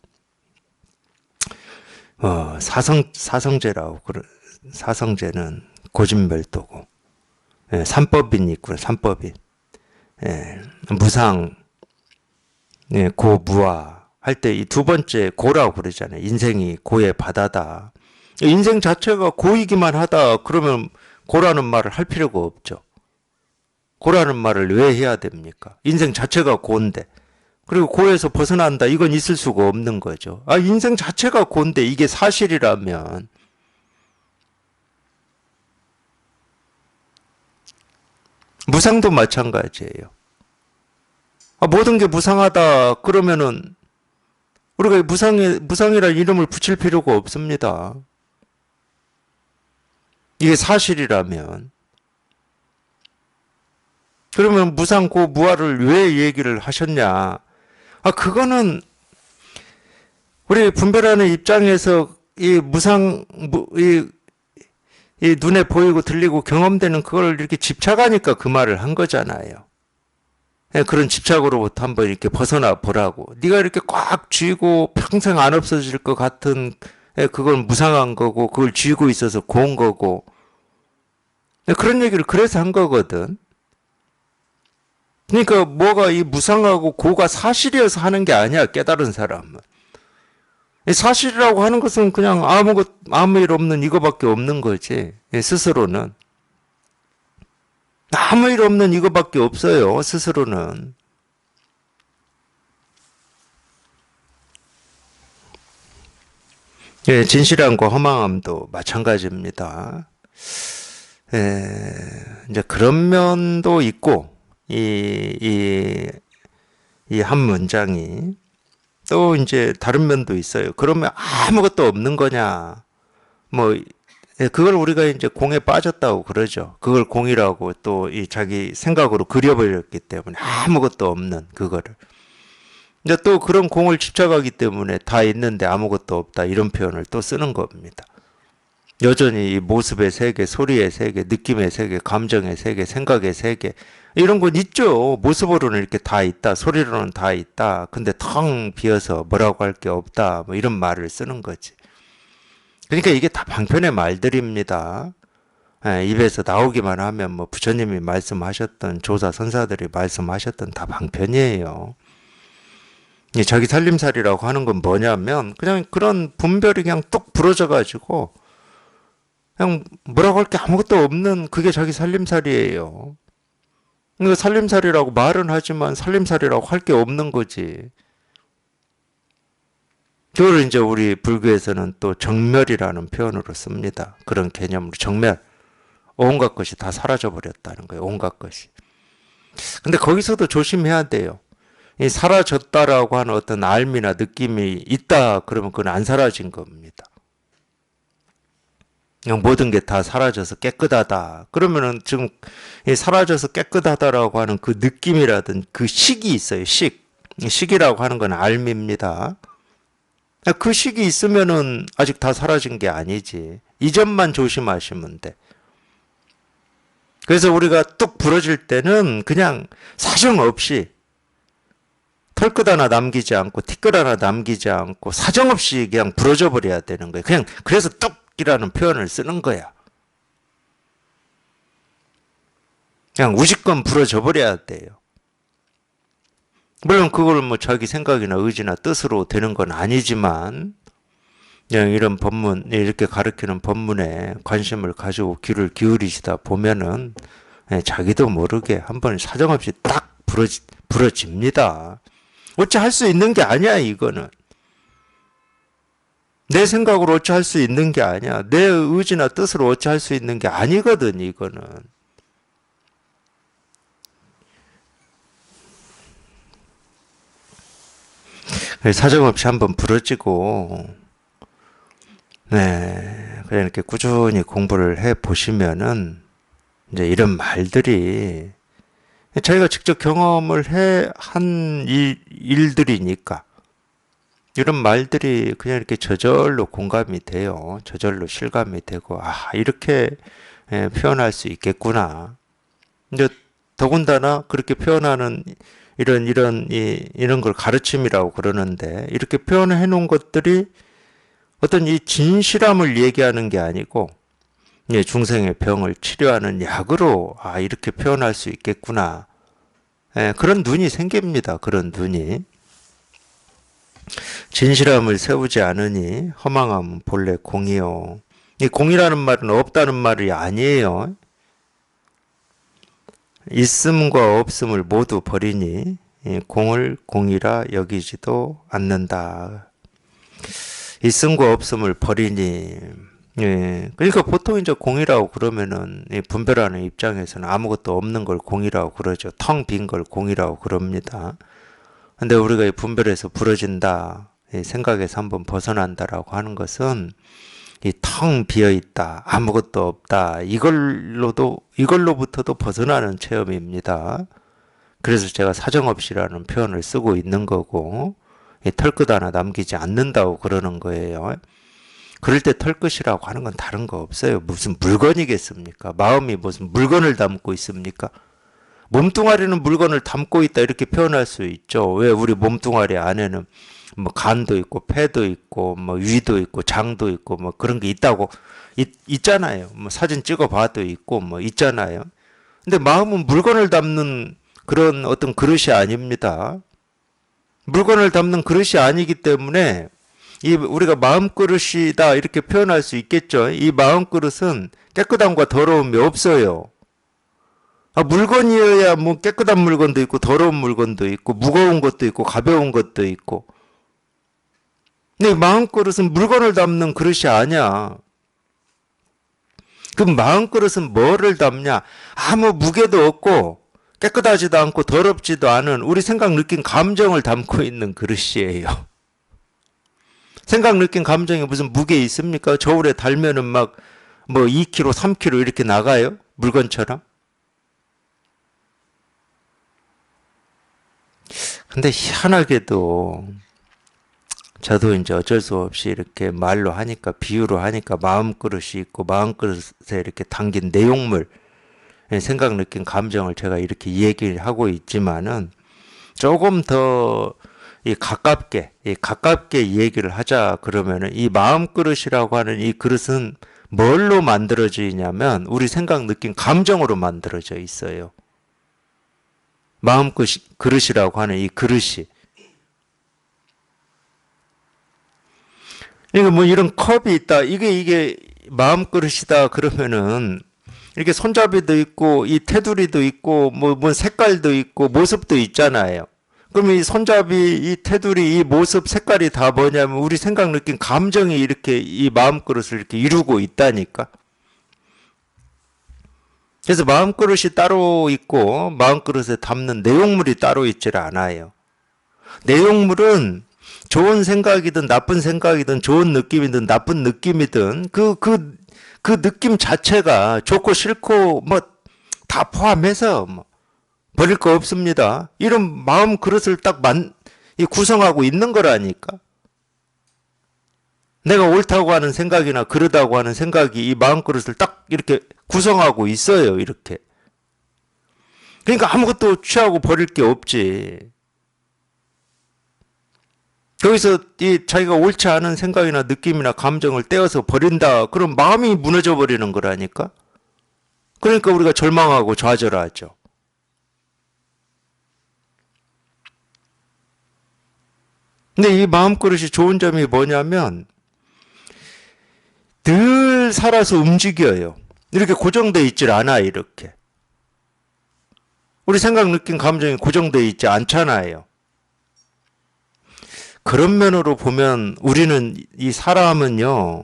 사성제라고 사성제는 고진별도고 삼법인이 있구나. 삼법인. 무상, 고무아 할 때 이 두 번째 고라고 그러잖아요. 인생이 고의 바다다. 인생 자체가 고이기만 하다 그러면 고라는 말을 할 필요가 없죠. 고라는 말을 왜 해야 됩니까? 인생 자체가 고인데. 그리고 고에서 벗어난다. 이건 있을 수가 없는 거죠. 인생 자체가 고인데 이게 사실이라면 무상도 마찬가지예요. 모든 게 무상하다 그러면은 우리가 무상이라는 이름을 붙일 필요가 없습니다. 이게 사실이라면. 그러면 무상고 무아를 왜 얘기를 하셨냐? 그거는 우리 분별하는 입장에서 이 이 눈에 보이고 들리고 경험되는 그걸 이렇게 집착하니까 그 말을 한 거잖아요. 그런 집착으로부터 한번 이렇게 벗어나 보라고. 네가 이렇게 꽉 쥐고 평생 안 없어질 것 같은 그건 무상한 거고 그걸 쥐고 있어서 고운 거고. 그런 얘기를 그래서 한 거거든. 그러니까 뭐가 이 무상하고 고가 사실이어서 하는 게 아니야. 깨달은 사람은. 사실이라고 하는 것은 그냥 아무 일 없는 이거밖에 없는 거지. 스스로는. 아무 일 없는 이거밖에 없어요. 스스로는. 진실함과 허망함도 마찬가지입니다. 이제 그런 면도 있고, 이 한 문장이 또 이제 다른 면도 있어요. 그러면 아무것도 없는 거냐. 그걸 우리가 이제 공에 빠졌다고 그러죠. 그걸 공이라고 또 이 자기 생각으로 그려버렸기 때문에 아무것도 없는 그거를. 이제 또 그런 공을 집착하기 때문에 다 있는데 아무것도 없다. 이런 표현을 또 쓰는 겁니다. 여전히 이 모습의 세계, 소리의 세계, 느낌의 세계, 감정의 세계, 생각의 세계 이런 건 있죠. 모습으로는 이렇게 다 있다. 소리로는 다 있다. 근데 텅 비어서 뭐라고 할 게 없다. 이런 말을 쓰는 거지. 그러니까 이게 다 방편의 말들입니다. 입에서 나오기만 하면 부처님이 말씀하셨던 조사 선사들이 말씀하셨던 다 방편이에요. 자기 살림살이라고 하는 건 뭐냐면 그냥 그런 분별이 그냥 뚝 부러져 가지고 그냥 뭐라고 할 게 아무것도 없는 그게 자기 살림살이에요. 그러니까 살림살이라고 말은 하지만 살림살이라고 할 게 없는 거지. 그걸 이제 우리 불교에서는 또 정멸이라는 표현으로 씁니다. 그런 개념으로 정멸. 온갖 것이 다 사라져 버렸다는 거예요. 온갖 것이. 근데 거기서도 조심해야 돼요. 이 사라졌다라고 하는 어떤 알미나 느낌이 있다 그러면 그건 안 사라진 겁니다. 그냥 모든 게 다 사라져서 깨끗하다. 그러면은 지금 사라져서 깨끗하다라고 하는 그 느낌이라든 그 식이 있어요. 식이라고 하는 건 알미입니다. 그 식이 있으면은 아직 다 사라진 게 아니지. 이 점만 조심하시면 돼. 그래서 우리가 뚝 부러질 때는 그냥 사정없이 털끝 하나 남기지 않고 티끌 하나 남기지 않고 사정없이 그냥 부러져 버려야 되는 거예요. 그냥 그래서 뚝이라는 표현을 쓰는 거야. 그냥 우직건 부러져 버려야 돼요. 물론 그걸 자기 생각이나 의지나 뜻으로 되는 건 아니지만 그냥 이런 법문 이렇게 가르치는 법문에 관심을 가지고 귀를 기울이시다 보면은 자기도 모르게 한번 사정없이 딱 부러집니다. 어찌 할 수 있는 게 아니야, 이거는. 내 생각으로 어찌 할 수 있는 게 아니야. 내 의지나 뜻으로 어찌 할 수 있는 게 아니거든, 이거는. 사정없이 한번 부러지고, 그냥 이렇게 꾸준히 공부를 해 보시면은, 이제 이런 말들이 자기가 직접 경험을 한 일들이니까, 이런 말들이 그냥 이렇게 저절로 공감이 돼요. 저절로 실감이 되고, 이렇게 표현할 수 있겠구나. 근데 더군다나 그렇게 표현하는 이런 걸 가르침이라고 그러는데, 이렇게 표현해 놓은 것들이 어떤 이 진실함을 얘기하는 게 아니고, 중생의 병을 치료하는 약으로, 이렇게 표현할 수 있겠구나. 그런 눈이 생깁니다. 그런 눈이. 진실함을 세우지 않으니 허망함은 본래 공이요. 이 공이라는 말은 없다는 말이 아니에요. 있음과 없음을 모두 버리니 공을 공이라 여기지도 않는다. 있음과 없음을 버리니, 그러니까 보통 이제 공이라고 그러면은 분별하는 입장에서는 아무것도 없는 걸 공이라고 그러죠. 텅 빈 걸 공이라고 그럽니다. 근데 우리가 이 분별에서 부러진다, 이 생각에서 한번 벗어난다라고 하는 것은 이 텅 비어 있다, 아무것도 없다, 이걸로부터도 벗어나는 체험입니다. 그래서 제가 사정없이라는 표현을 쓰고 있는 거고, 이 털끝 하나 남기지 않는다고 그러는 거예요. 그럴 때 털끝이라고 하는 건 다른 거 없어요. 무슨 물건이겠습니까? 마음이 무슨 물건을 담고 있습니까? 몸뚱아리는 물건을 담고 있다, 이렇게 표현할 수 있죠. 왜? 우리 몸뚱아리 안에는 뭐 간도 있고 폐도 있고 뭐 위도 있고 장도 있고 뭐 그런 게 있잖아요. 뭐 사진 찍어 봐도 있고 뭐 있잖아요. 근데 마음은 물건을 담는 그런 어떤 그릇이 아닙니다. 물건을 담는 그릇이 아니기 때문에 우리가 마음 그릇이다, 이렇게 표현할 수 있겠죠. 이 마음 그릇은 깨끗함과 더러움이 없어요. 물건이어야 뭐 깨끗한 물건도 있고 더러운 물건도 있고 무거운 것도 있고 가벼운 것도 있고. 근데 마음 그릇은 물건을 담는 그릇이 아니야. 그럼 마음 그릇은 뭐를 담냐? 아무 무게도 없고 깨끗하지도 않고 더럽지도 않은 우리 생각, 느낀, 감정을 담고 있는 그릇이에요. 생각, 느낀, 감정에 무슨 무게 있습니까? 저울에 달면은 막 뭐 2kg, 3kg 이렇게 나가요? 물건처럼? 근데 희한하게도 저도 이제 어쩔 수 없이 이렇게 말로 하니까, 비유로 하니까 마음 그릇이 있고 마음 그릇에 이렇게 담긴 내용물, 생각, 느낀, 감정을 제가 이렇게 얘기를 하고 있지만은 조금 더 가깝게 얘기를 하자 그러면은, 이 마음 그릇이라고 하는 이 그릇은 뭘로 만들어지냐면 우리 생각, 느낀, 감정으로 만들어져 있어요. 마음 그릇이라고 하는 이 그릇이. 그러니까 뭐 이런 컵이 있다, 이게 마음 그릇이다 그러면은 이렇게 손잡이도 있고 이 테두리도 있고 뭐 색깔도 있고 모습도 있잖아요. 그럼 이 손잡이, 이 테두리, 이 모습, 색깔이 다 뭐냐면 우리 생각, 느낀, 감정이 이렇게 이 마음 그릇을 이렇게 이루고 있다니까. 그래서 마음 그릇이 따로 있고 마음 그릇에 담는 내용물이 따로 있질 않아요. 내용물은 좋은 생각이든 나쁜 생각이든 좋은 느낌이든 나쁜 느낌이든 그 느낌 자체가 좋고 싫고 뭐 다 포함해서 뭐 버릴 거 없습니다. 이런 마음 그릇을 딱 구성하고 있는 거라니까. 내가 옳다고 하는 생각이나 그러다고 하는 생각이 이 마음 그릇을 딱 이렇게 구성하고 있어요. 이렇게. 그러니까 아무것도 취하고 버릴 게 없지. 거기서 자기가 옳지 않은 생각이나 느낌이나 감정을 떼어서 버린다, 그럼 마음이 무너져 버리는 거라니까. 그러니까 우리가 절망하고 좌절하죠. 근데 이 마음그릇이 좋은 점이 뭐냐면 늘 살아서 움직여요. 이렇게 고정되어 있질 않아, 이렇게. 우리 생각, 느낌, 감정이 고정되어 있지 않잖아요. 그런 면으로 보면 우리는 이 사람은요,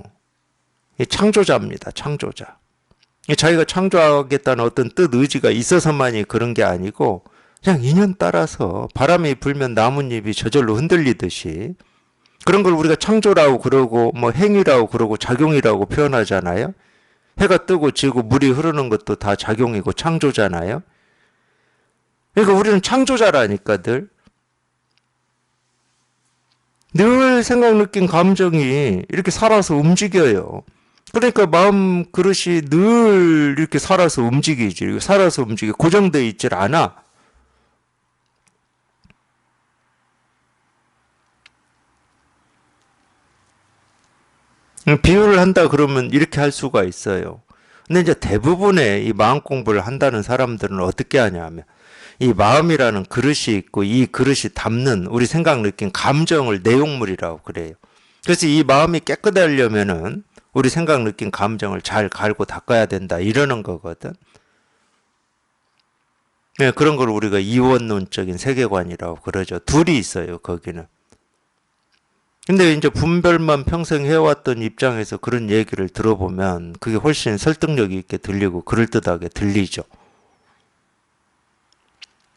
이 창조자입니다. 창조자. 자기가 창조하겠다는 어떤 뜻, 의지가 있어서만이 그런 게 아니고 그냥 인연 따라서 바람이 불면 나뭇잎이 저절로 흔들리듯이 그런 걸 우리가 창조라고 그러고 뭐 행위라고 그러고 작용이라고 표현하잖아요. 해가 뜨고 지고 물이 흐르는 것도 다 작용이고 창조잖아요. 그러니까 우리는 창조자라니까 늘 생각, 느낌, 감정이 이렇게 살아서 움직여요. 그러니까 마음 그릇이 늘 이렇게 살아서 움직이지. 살아서 움직여. 고정되어 있질 않아. 비유를 한다 그러면 이렇게 할 수가 있어요. 근데 이제 대부분의 이 마음 공부를 한다는 사람들은 어떻게 하냐면 이 마음이라는 그릇이 있고 이 그릇이 담는 우리 생각, 느낌, 감정을 내용물이라고 그래요. 그래서 이 마음이 깨끗하려면은 우리 생각, 느낌, 감정을 잘 갈고 닦아야 된다 이러는 거거든. 네, 그런 걸 우리가 이원론적인 세계관이라고 그러죠. 둘이 있어요, 거기는. 근데 이제 분별만 평생 해왔던 입장에서 그런 얘기를 들어보면 그게 훨씬 설득력 있게 들리고 그럴듯하게 들리죠.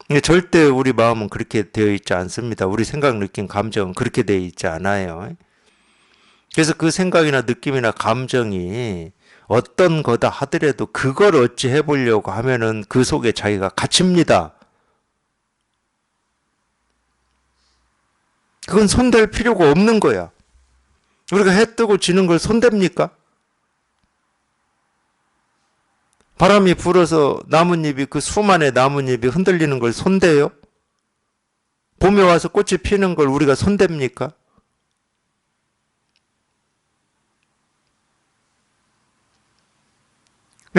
근데 절대 우리 마음은 그렇게 되어 있지 않습니다. 우리 생각, 느낌, 감정은 그렇게 되어 있지 않아요. 그래서 그 생각이나 느낌이나 감정이 어떤 거다 하더라도 그걸 어찌 해보려고 하면은 그 속에 자기가 갇힙니다. 그건 손댈 필요가 없는 거야. 우리가 해 뜨고 지는 걸 손댑니까? 바람이 불어서 나뭇잎이 그 수만의 나뭇잎이 흔들리는 걸 손대요? 봄에 와서 꽃이 피는 걸 우리가 손댑니까?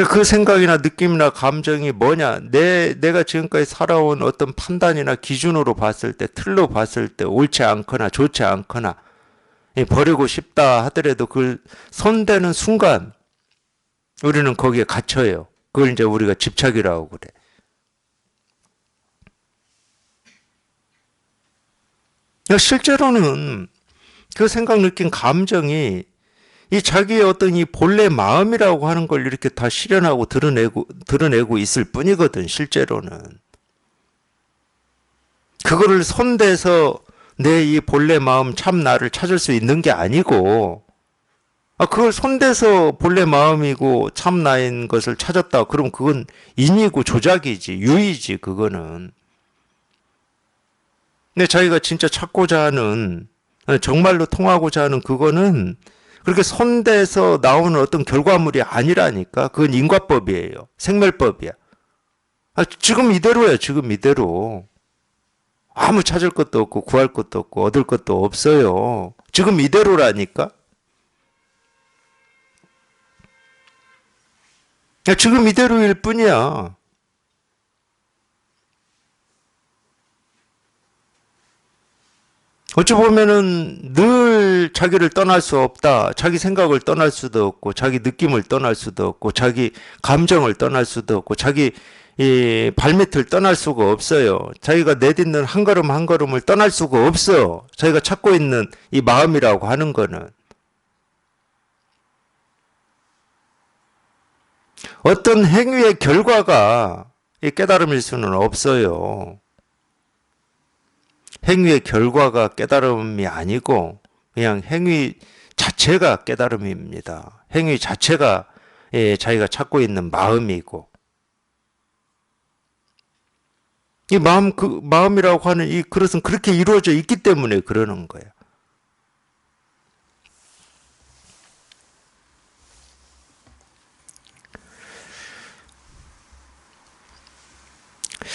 그 생각이나 느낌이나 감정이 뭐냐? 내가 지금까지 살아온 어떤 판단이나 기준으로 봤을 때, 틀로 봤을 때, 옳지 않거나 좋지 않거나, 버리고 싶다 하더라도 그걸 손대는 순간, 우리는 거기에 갇혀요. 그걸 이제 우리가 집착이라고 그래. 실제로는 그 생각, 느낀 감정이 이 자기의 어떤 이 본래 마음이라고 하는 걸 이렇게 다 실현하고 드러내고 있을 뿐이거든, 실제로는. 그거를 손대서 내 이 본래 마음 참 나를 찾을 수 있는 게 아니고, 그걸 손대서 본래 마음이고 참 나인 것을 찾았다. 그럼 그건 인이고 조작이지, 유의지, 그거는. 근데 자기가 진짜 찾고자 하는, 정말로 통하고자 하는 그거는 그렇게 손대서 나오는 어떤 결과물이 아니라니까. 그건 인과법이에요. 생멸법이야. 지금 이대로야, 지금 이대로. 아무 찾을 것도 없고 구할 것도 없고 얻을 것도 없어요. 지금 이대로라니까. 지금 이대로일 뿐이야. 어찌 보면은 늘 자기를 떠날 수 없다. 자기 생각을 떠날 수도 없고, 자기 느낌을 떠날 수도 없고, 자기 감정을 떠날 수도 없고, 자기 이 발밑을 떠날 수가 없어요. 자기가 내딛는 한 걸음 한 걸음을 떠날 수가 없어. 자기가 찾고 있는 이 마음이라고 하는 거는. 어떤 행위의 결과가 이 깨달음일 수는 없어요. 행위의 결과가 깨달음이 아니고 그냥 행위 자체가 깨달음입니다. 행위 자체가 자기가 찾고 있는 마음이고 이 마음이라고 하는 이 그릇은 그렇게 이루어져 있기 때문에 그러는 거예요.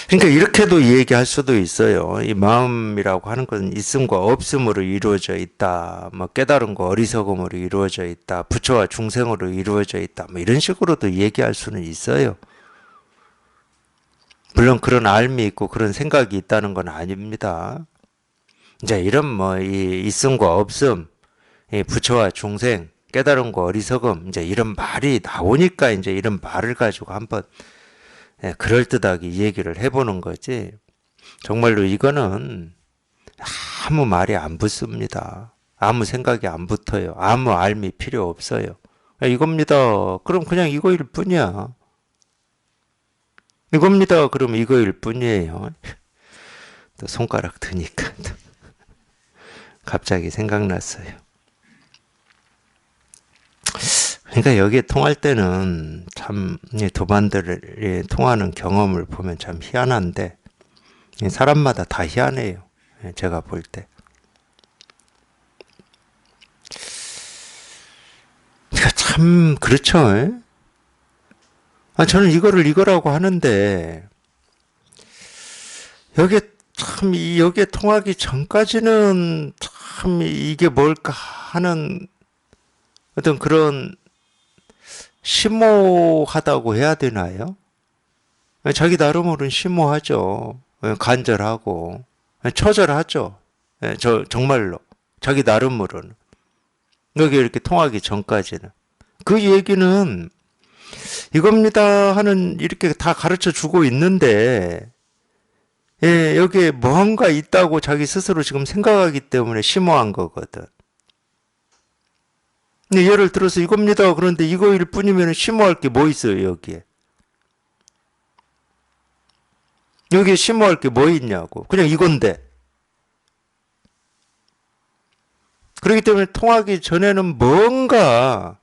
그러니까 이렇게도 얘기할 수도 있어요. 이 마음이라고 하는 것은 있음과 없음으로 이루어져 있다. 뭐 깨달음과 어리석음으로 이루어져 있다. 부처와 중생으로 이루어져 있다. 뭐 이런 식으로도 얘기할 수는 있어요. 물론 그런 알미 있고 그런 생각이 있다는 건 아닙니다. 이제 이런 뭐 이 있음과 없음, 이 부처와 중생, 깨달음과 어리석음, 이제 이런 말이 나오니까 이제 이런 말을 가지고 한번 그럴듯하게 이 얘기를 해보는 거지. 정말로 이거는 아무 말이 안 붙습니다. 아무 생각이 안 붙어요. 아무 알미 필요 없어요. 이겁니다. 그럼 그냥 이거일 뿐이야. 이겁니다. 그럼 이거일 뿐이에요. 또 손가락 드니까 또 갑자기 생각났어요. 그러니까 여기에 통할 때는 참 도반들이 통하는 경험을 보면 참 희한한데 사람마다 다 희한해요. 제가 볼 때. 그러니까 참 그렇죠. 저는 이거라고 하는데 여기에 참 여기에 통하기 전까지는 참 이게 뭘까 하는 어떤 그런 심오하다고 해야 되나요? 자기 나름으로는 심오하죠. 간절하고 처절하죠. 정말로 자기 나름으로는 여기 이렇게 통하기 전까지는 그 얘기는 이겁니다 하는 이렇게 다 가르쳐 주고 있는데 여기에 뭔가 있다고 자기 스스로 지금 생각하기 때문에 심오한 거거든. 근데 예를 들어서 이겁니다. 그런데 이거일 뿐이면 심오할 게 뭐 있어요, 여기에? 여기에 심오할 게 뭐 있냐고. 그냥 이건데. 그렇기 때문에 통하기 전에는 뭔가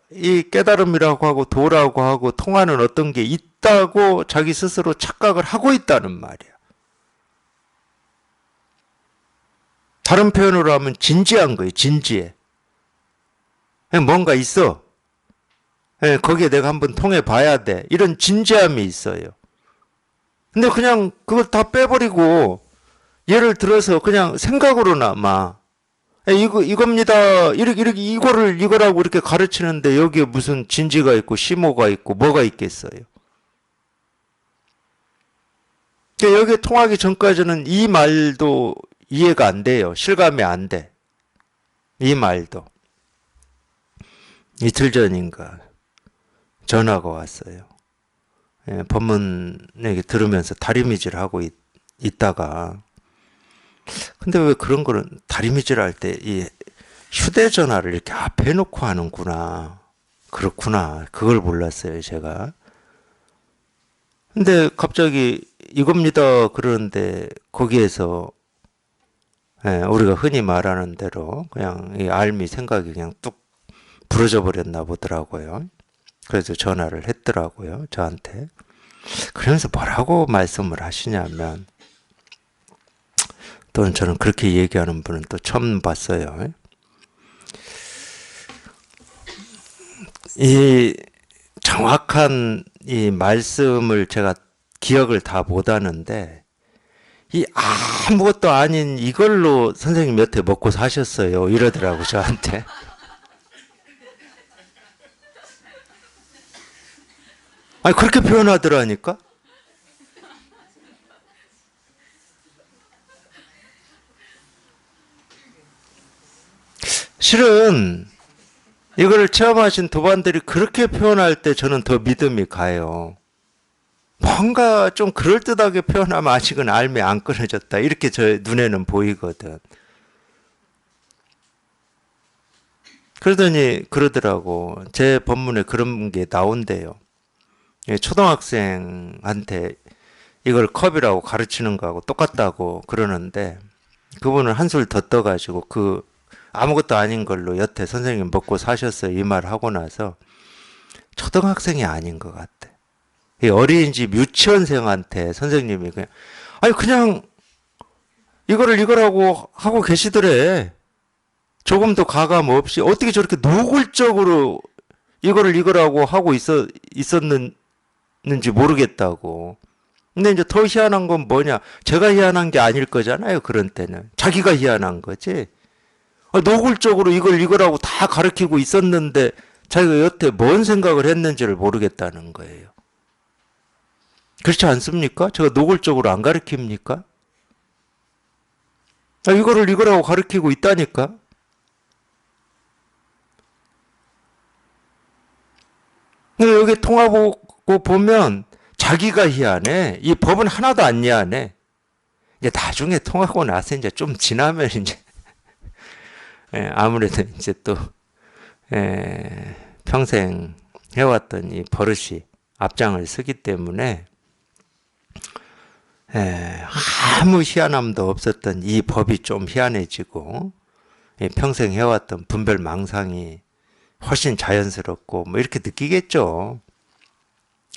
이 깨달음이라고 하고 도라고 하고 통하는 어떤 게 있다고 자기 스스로 착각을 하고 있다는 말이야. 다른 표현으로 하면 진지한 거예요. 진지해. 뭔가 있어. 거기에 내가 한번 통해 봐야 돼. 이런 진지함이 있어요. 근데 그냥 그걸 다 빼버리고 예를 들어서 그냥 생각으로나마 이겁니다. 이거라고 이렇게 가르치는데 여기에 무슨 진지가 있고 심오가 있고 뭐가 있겠어요. 그러니까 여기에 통하기 전까지는 이 말도 이해가 안 돼요. 실감이 안 돼. 이 말도. 이틀 전인가 전화가 왔어요. 법문 얘기 들으면서 다리미질 하고 있다가 근데 왜 그런 거는 다리미질 할 때 이 휴대전화를 이렇게 앞에 놓고 하는구나. 그렇구나. 그걸 몰랐어요, 제가. 근데 갑자기 이겁니다. 그러는데 거기에서 우리가 흔히 말하는 대로 그냥 이 알미 생각이 그냥 뚝 부러져 버렸나 보더라고요. 그래서 전화를 했더라고요, 저한테. 그러면서 뭐라고 말씀을 하시냐면 또는 저는 그렇게 얘기하는 분은 또 처음 봤어요. 이 정확한 이 말씀을 제가 기억을 다 못하는데 이 아무것도 아닌 이걸로 선생님 여태 먹고 사셨어요 이러더라고 저한테. 아니 그렇게 표현하더라니까. 실은 이걸 체험하신 도반들이 그렇게 표현할 때 저는 더 믿음이 가요. 뭔가 좀 그럴듯하게 표현하면 아직은 알미 안 끊어졌다. 이렇게 저 눈에는 보이거든. 그러더니 그러더라고. 제 법문에 그런 게 나온대요. 초등학생한테 이걸 컵이라고 가르치는 거하고 똑같다고 그러는데 그분은 한술 더 떠가지고 그 아무것도 아닌 걸로 여태 선생님 먹고 사셨어요. 이 말 하고 나서 초등학생이 아닌 것 같아. 이 어린이집 유치원생한테 선생님이 그냥 이거라고 하고 계시더래. 조금도 가감 없이 어떻게 저렇게 노골적으로 이거라고 하고 있었는지 모르겠다고. 근데 이제 더 희한한 건 뭐냐? 제가 희한한 게 아닐 거잖아요. 그런 때는 자기가 희한한 거지. 노골적으로 이거라고 다 가르치고 있었는데 자기가 여태 뭔 생각을 했는지를 모르겠다는 거예요. 그렇지 않습니까? 제가 노골적으로 안 가르칩니까? 이거라고 가르치고 있다니까? 근데 여기 통하고 보면 자기가 희한해. 이 법은 하나도 안 희한해. 이제 나중에 통하고 나서 이제 좀 지나면 이제 아무래도 이제 또 평생 해왔던 이 버릇이 앞장을 서기 때문에 아무 희한함도 없었던 이 법이 좀 희한해지고 평생 해왔던 분별망상이 훨씬 자연스럽고 뭐 이렇게 느끼겠죠.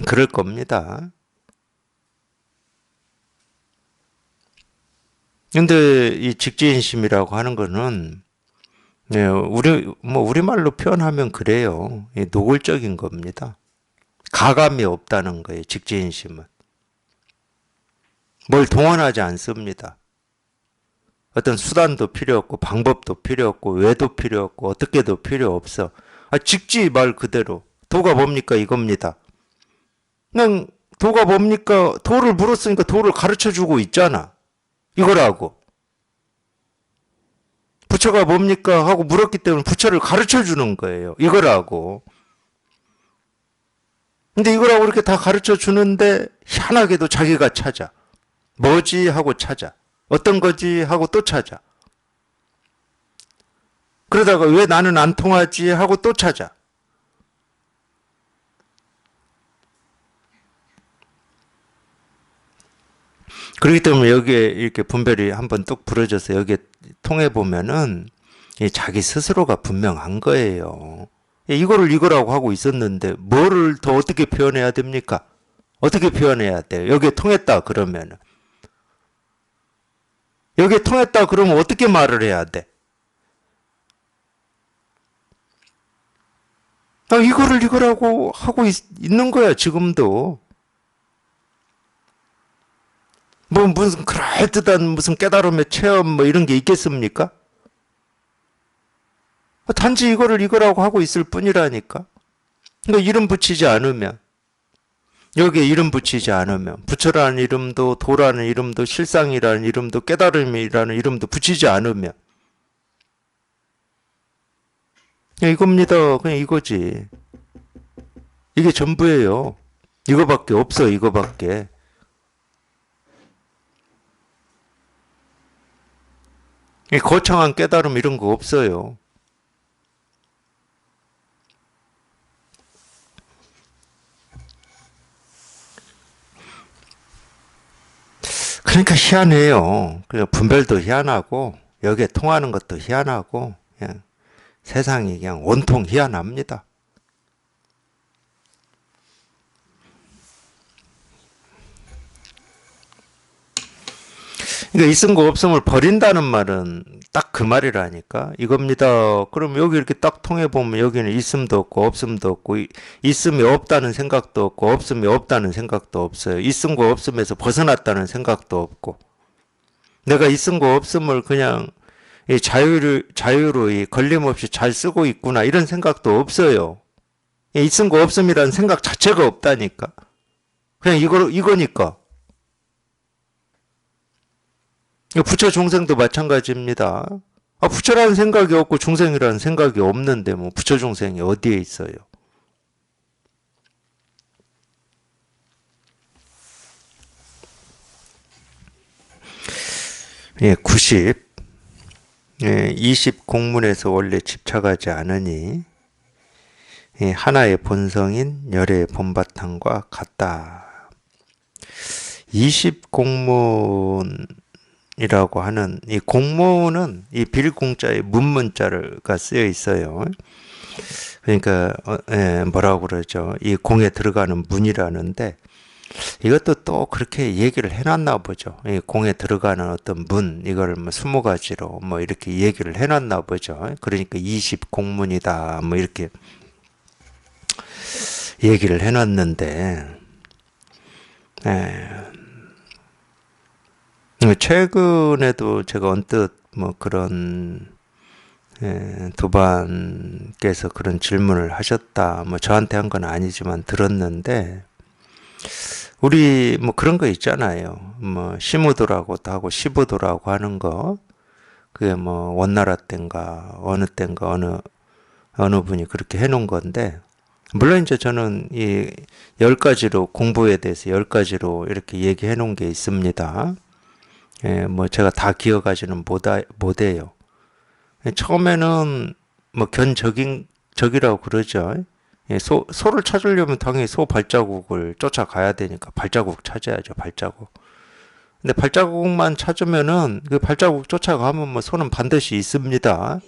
그럴 겁니다. 근데 이 직지인심이라고 하는 거는 우리말로 표현하면 그래요. 노골적인 겁니다. 가감이 없다는 거예요. 직지인심은. 뭘 동원하지 않습니다. 어떤 수단도 필요 없고 방법도 필요 없고 외도 필요 없고 어떻게도 필요 없어. 직지 말 그대로. 도가 뭡니까? 이겁니다. 그냥 도가 뭡니까? 도를 물었으니까 도를 가르쳐주고 있잖아. 이거라고. 부처가 뭡니까? 하고 물었기 때문에 부처를 가르쳐주는 거예요. 이거라고. 근데 이거라고 이렇게 다 가르쳐주는데 희한하게도 자기가 찾아. 뭐지? 하고 찾아. 어떤 거지? 하고 또 찾아. 그러다가 왜 나는 안 통하지? 하고 또 찾아. 그렇기 때문에 여기에 이렇게 분별이 한번 뚝 부러져서 여기에 통해보면은 자기 스스로가 분명한 거예요. 이거를 이거라고 하고 있었는데 뭐를 더 어떻게 표현해야 됩니까? 어떻게 표현해야 돼요? 여기에 통했다 그러면은. 여기에 통했다 그러면 어떻게 말을 해야 돼? 이거를 이거라고 하고 있는 거야, 지금도. 뭐 무슨 그럴듯한 무슨 깨달음의 체험 뭐 이런 게 있겠습니까? 단지 이거를 이거라고 하고 있을 뿐이라니까. 그러니까 이름 붙이지 않으면, 여기에 이름 붙이지 않으면, 부처라는 이름도 도라는 이름도 실상이라는 이름도 깨달음이라는 이름도 붙이지 않으면 그냥 이겁니다. 그냥 이거지. 이게 전부예요. 이거밖에 없어. 이거밖에. 거창한 깨달음 이런 거 없어요. 그러니까 희한해요. 분별도 희한하고 여기에 통하는 것도 희한하고 그냥 세상이 그냥 온통 희한합니다. 그러니까 있음 거 없음을 버린다는 말은 딱 그 말이라니까. 이겁니다. 그럼 여기 이렇게 딱 통해 보면 여기는 있음도 없고 없음도 없고 있음이 없다는 생각도 없고 없음이 없다는 생각도 없어요. 있음과 없음에서 벗어났다는 생각도 없고 내가 있음과 없음을 그냥 자유로 걸림없이 잘 쓰고 있구나 이런 생각도 없어요. 있음과 없음이라는 생각 자체가 없다니까. 그냥 이거니까. 부처 중생도 마찬가지입니다. 부처라는 생각이 없고 중생이라는 생각이 없는데 뭐 부처 중생이 어디에 있어요? 예, 90. 20 공문에서 원래 집착하지 않으니 하나의 본성인 열의 본바탕과 같다. 20 공문 이라고 하는 이 공문은 이 빌공자의 문문자가 쓰여 있어요. 그러니까 뭐라고 그러죠? 이 공에 들어가는 문이라는데 이것도 또 그렇게 얘기를 해놨나 보죠. 이 공에 들어가는 어떤 문 이거를 뭐 20가지로 뭐 이렇게 얘기를 해놨나 보죠. 그러니까 20 공문이다 뭐 이렇게 얘기를 해놨는데 최근에도 제가 언뜻 뭐 그런 도반께서 그런 질문을 하셨다. 뭐 저한테 한 건 아니지만 들었는데 우리 뭐 그런 거 있잖아요. 뭐 시무도라고도 하고 시부도라고 하는 거 그게 뭐 원나라 땐가 어느 땐가 어느 분이 그렇게 해놓은 건데 물론 이제 저는 이 10가지로 공부에 대해서 10가지로 이렇게 얘기해 놓은 게 있습니다. 예, 뭐 제가 다 기억하지는 못해요. 처음에는 뭐 적이라고 그러죠. 예, 소를 찾으려면 당연히 소 발자국을 쫓아가야 되니까 발자국 찾아야죠, 발자국. 근데 발자국만 찾으면은 그 발자국 쫓아가면 뭐 소는 반드시 있습니다.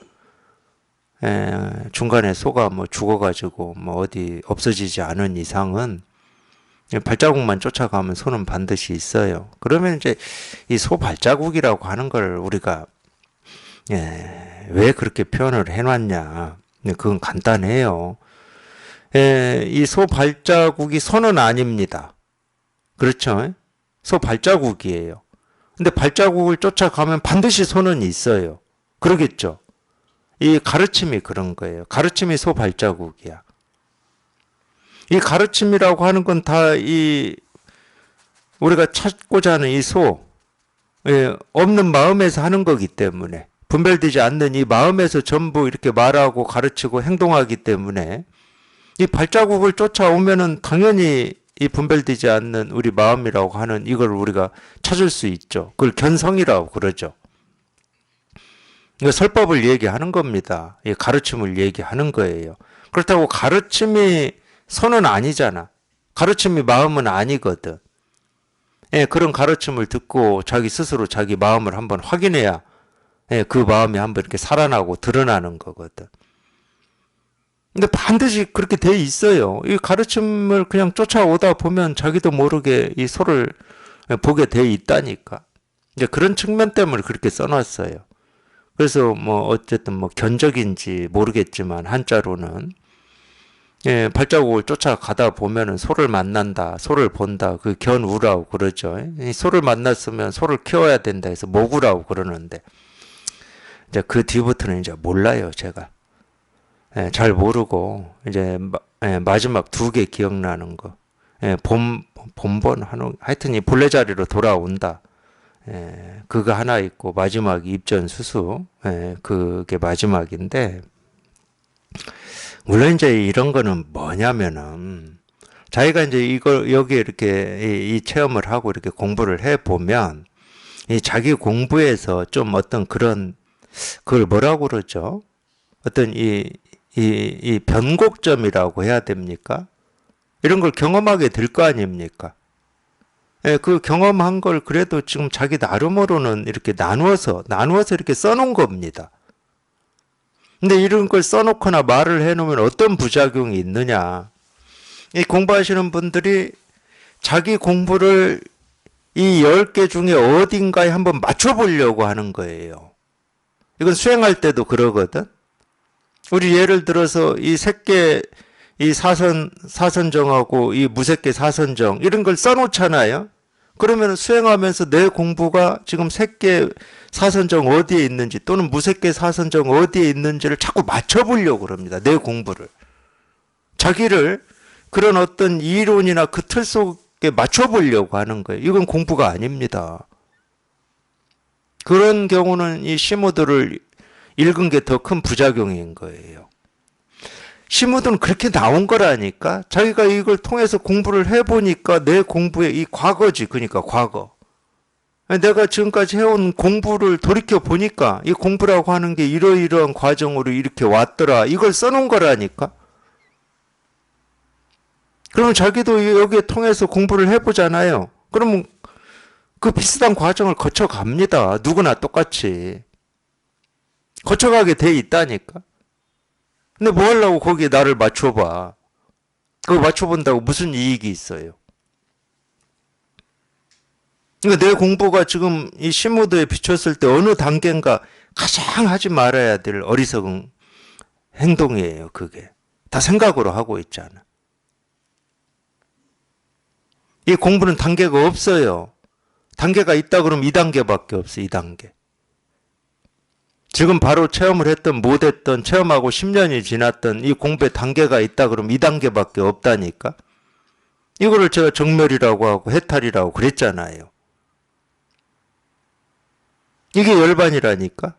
중간에 소가 뭐 죽어가지고 뭐 어디 없어지지 않은 이상은 발자국만 쫓아가면 소는 반드시 있어요. 그러면 이제 이 소 발자국이라고 하는 걸 우리가 왜 그렇게 표현을 해놨냐? 그건 간단해요. 이 소 발자국이 소는 아닙니다. 그렇죠? 소 발자국이에요. 근데 발자국을 쫓아가면 반드시 소는 있어요. 그러겠죠? 이 가르침이 그런 거예요. 가르침이 소 발자국이야. 이 가르침이라고 하는 건 다 우리가 찾고자 하는 이 없는 마음에서 하는 거기 때문에 분별되지 않는 이 마음에서 전부 이렇게 말하고 가르치고 행동하기 때문에 이 발자국을 쫓아오면은 당연히 이 분별되지 않는 우리 마음이라고 하는 이걸 우리가 찾을 수 있죠. 그걸 견성이라고 그러죠. 이거 설법을 얘기하는 겁니다. 이 가르침을 얘기하는 거예요. 그렇다고 가르침이 손은 아니잖아. 가르침이 마음은 아니거든. 그런 가르침을 듣고 자기 스스로 자기 마음을 한번 확인해야 그 마음이 한번 이렇게 살아나고 드러나는 거거든. 근데 반드시 그렇게 돼 있어요. 이 가르침을 그냥 쫓아오다 보면 자기도 모르게 이 소를 보게 돼 있다니까. 이제 그런 측면 때문에 그렇게 써놨어요. 그래서 뭐 어쨌든 뭐 견적인지 모르겠지만 한자로는 발자국을 쫓아가다 보면은 소를 만난다, 소를 본다, 그 견우라고 그러죠. 이 소를 만났으면 소를 키워야 된다 해서 모구라고 그러는데 이제 그 뒤부터는 이제 몰라요, 제가. 잘 모르고 이제 마지막 2개 기억나는 거. 본번 하여튼 이 본래 자리로 돌아온다. 그거 하나 있고 마지막 입전수수. 그게 마지막인데 물론 이제 이런 거는 뭐냐면은 자기가 이제 이걸 여기에 이렇게 이 체험을 하고 이렇게 공부를 해 보면 이 자기 공부에서 좀 어떤 그런 그걸 뭐라고 그러죠? 어떤 이 변곡점이라고 해야 됩니까? 이런 걸 경험하게 될 거 아닙니까? 그 경험한 걸 그래도 지금 자기 나름으로는 이렇게 나누어서 이렇게 써놓은 겁니다. 근데 이런 걸 써놓거나 말을 해놓으면 어떤 부작용이 있느냐. 이 공부하시는 분들이 자기 공부를 이 10개 중에 어딘가에 한번 맞춰보려고 하는 거예요. 이건 수행할 때도 그러거든. 우리 예를 들어서 이 색계 이 사선정하고 이 무색계 사선정 이런 걸 써놓잖아요. 그러면 수행하면서 내 공부가 지금 색계 사선정 어디에 있는지 또는 무색계 사선정 어디에 있는지를 자꾸 맞춰보려고 그럽니다. 내 공부를. 자기를 그런 어떤 이론이나 그 틀 속에 맞춰보려고 하는 거예요. 이건 공부가 아닙니다. 그런 경우는 이 시무들을 읽은 게 더 큰 부작용인 거예요. 시무들은 그렇게 나온 거라니까. 자기가 이걸 통해서 공부를 해보니까 내 공부의 이 과거지. 그러니까 과거. 내가 지금까지 해온 공부를 돌이켜 보니까 이 공부라고 하는 게 이러이러한 과정으로 이렇게 왔더라. 이걸 써놓은 거라니까. 그러면 자기도 여기에 통해서 공부를 해보잖아요. 그러면 그 비슷한 과정을 거쳐갑니다. 누구나 똑같이. 거쳐가게 돼 있다니까. 근데 뭐 하려고 거기에 나를 맞춰봐. 그거 맞춰본다고 무슨 이익이 있어요. 그러니까 내 공부가 지금 이 시무드에 비쳤을 때 어느 단계인가 가장 하지 말아야 될 어리석은 행동이에요. 그게. 다 생각으로 하고 있잖아. 이 공부는 단계가 없어요. 단계가 있다 그러면 2단계밖에 없어. 2단계. 지금 바로 체험을 했던 못했던 체험하고 10년이 지났던 이 공부의 단계가 있다 그러면 2단계밖에 없다니까. 이거를 제가 정멸이라고 하고 해탈이라고 그랬잖아요. 이게 열반이라니까.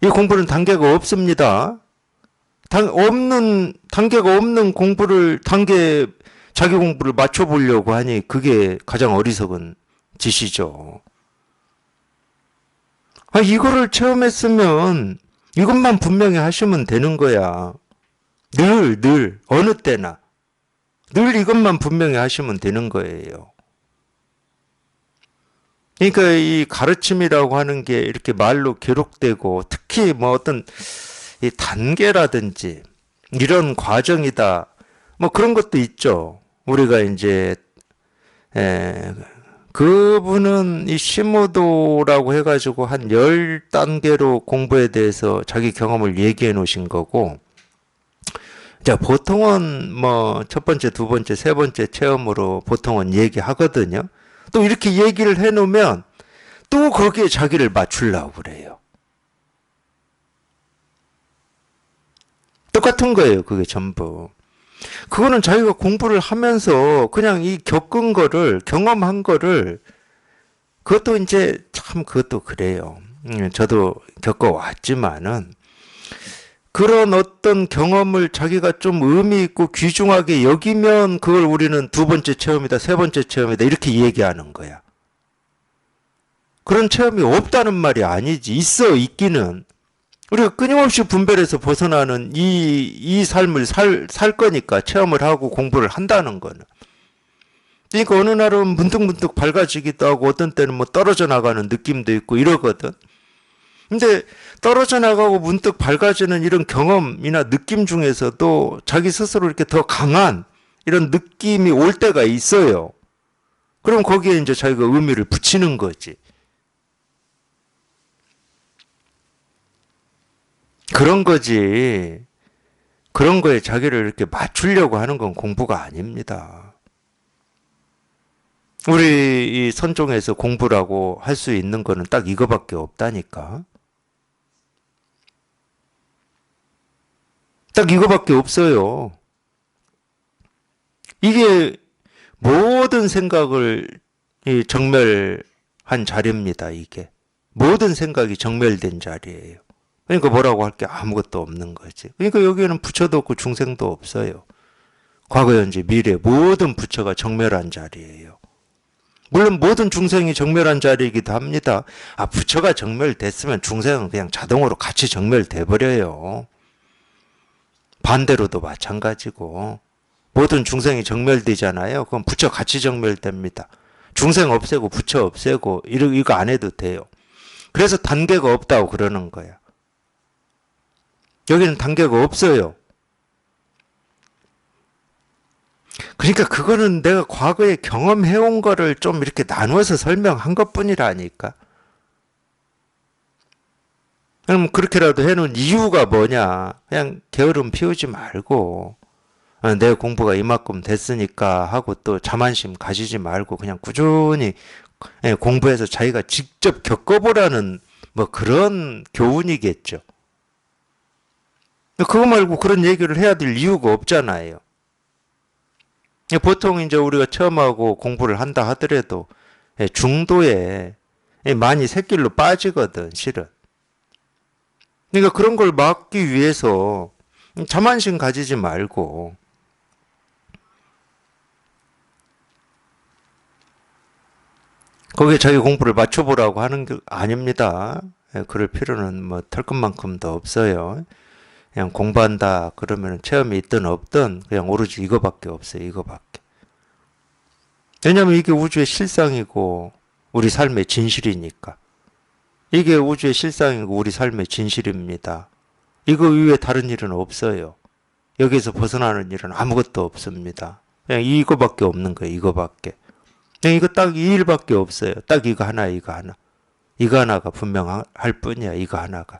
이 공부는 단계가 없습니다. 단계가 없는 공부를, 자기 공부를 맞춰보려고 하니 그게 가장 어리석은 짓이죠. 이거를 체험했으면 이것만 분명히 하시면 되는 거야. 늘, 어느 때나. 늘 이것만 분명히 하시면 되는 거예요. 그러니까 이 가르침이라고 하는 게 이렇게 말로 기록되고, 특히 뭐 어떤 이 단계라든지 이런 과정이다, 뭐 그런 것도 있죠. 우리가 이제 그분은 이 시모도라고 해가지고 한 10단계로 공부에 대해서 자기 경험을 얘기해 놓으신 거고, 자, 보통은 뭐 첫 번째, 두 번째, 세 번째 체험으로 보통은 얘기하거든요. 또 이렇게 얘기를 해 놓으면 또 거기에 자기를 맞추려고 그래요. 똑같은 거예요, 그게 전부. 그거는 자기가 공부를 하면서 그냥 이 겪은 거를, 경험한 거를, 그것도 이제 참 그것도 그래요. 저도 겪어왔지만은, 그런 어떤 경험을 자기가 좀 의미 있고 귀중하게 여기면 그걸 우리는 두 번째 체험이다, 세 번째 체험이다, 이렇게 얘기하는 거야. 그런 체험이 없다는 말이 아니지. 있기는. 우리가 끊임없이 분별해서 벗어나는 이 삶을 살 거니까 체험을 하고 공부를 한다는 거는. 그러니까 어느 날은 문득문득 밝아지기도 하고 어떤 때는 뭐 떨어져 나가는 느낌도 있고 이러거든. 근데 떨어져 나가고 문득 밝아지는 이런 경험이나 느낌 중에서도 자기 스스로 이렇게 더 강한 이런 느낌이 올 때가 있어요. 그럼 거기에 이제 자기가 의미를 붙이는 거지. 그런 거지. 그런 거에 자기를 이렇게 맞추려고 하는 건 공부가 아닙니다. 우리 이 선종에서 공부라고 할 수 있는 거는 딱 이거밖에 없다니까. 딱 이거밖에 없어요. 이게 모든 생각을 정멸한 자리입니다, 이게. 모든 생각이 정멸된 자리예요. 그러니까 뭐라고 할 게 아무것도 없는 거지. 그러니까 여기에는 부처도 없고 중생도 없어요. 과거, 현재, 미래 모든 부처가 정멸한 자리예요. 물론 모든 중생이 정멸한 자리이기도 합니다. 부처가 정멸됐으면 중생은 그냥 자동으로 같이 정멸돼 버려요. 반대로도 마찬가지고 모든 중생이 정멸되잖아요. 그럼 부처 같이 정멸됩니다. 중생 없애고 부처 없애고 이거 안 해도 돼요. 그래서 단계가 없다고 그러는 거야. 여기는 단계가 없어요. 그러니까 그거는 내가 과거에 경험해온 거를 좀 이렇게 나누어서 설명한 것뿐이라니까. 그럼 그렇게라도 해놓은 이유가 뭐냐. 그냥 게으름 피우지 말고 내 공부가 이만큼 됐으니까 하고 또 자만심 가지지 말고 그냥 꾸준히 공부해서 자기가 직접 겪어보라는 뭐 그런 교훈이겠죠. 그거 말고 그런 얘기를 해야 될 이유가 없잖아요. 보통 이제 우리가 체험하고 공부를 한다 하더라도 중도에 많이 샛길로 빠지거든, 실은. 그러니까 그런 걸 막기 위해서 자만심 가지지 말고 거기에 자기 공부를 맞춰보라고 하는 게 아닙니다. 그럴 필요는 뭐 털끝만큼도 없어요. 그냥 공부한다 그러면 체험이 있든 없든 그냥 오로지 이거밖에 없어요. 이거밖에. 왜냐면 이게 우주의 실상이고 우리 삶의 진실이니까. 이게 우주의 실상이고 우리 삶의 진실입니다. 이거 이외에 다른 일은 없어요. 여기서 벗어나는 일은 아무것도 없습니다. 그냥 이거밖에 없는 거예요. 이거밖에. 그냥 이거 딱 이 일밖에 없어요. 딱 이거 하나, 이거 하나. 이거 하나가 분명할 뿐이야. 이거 하나가.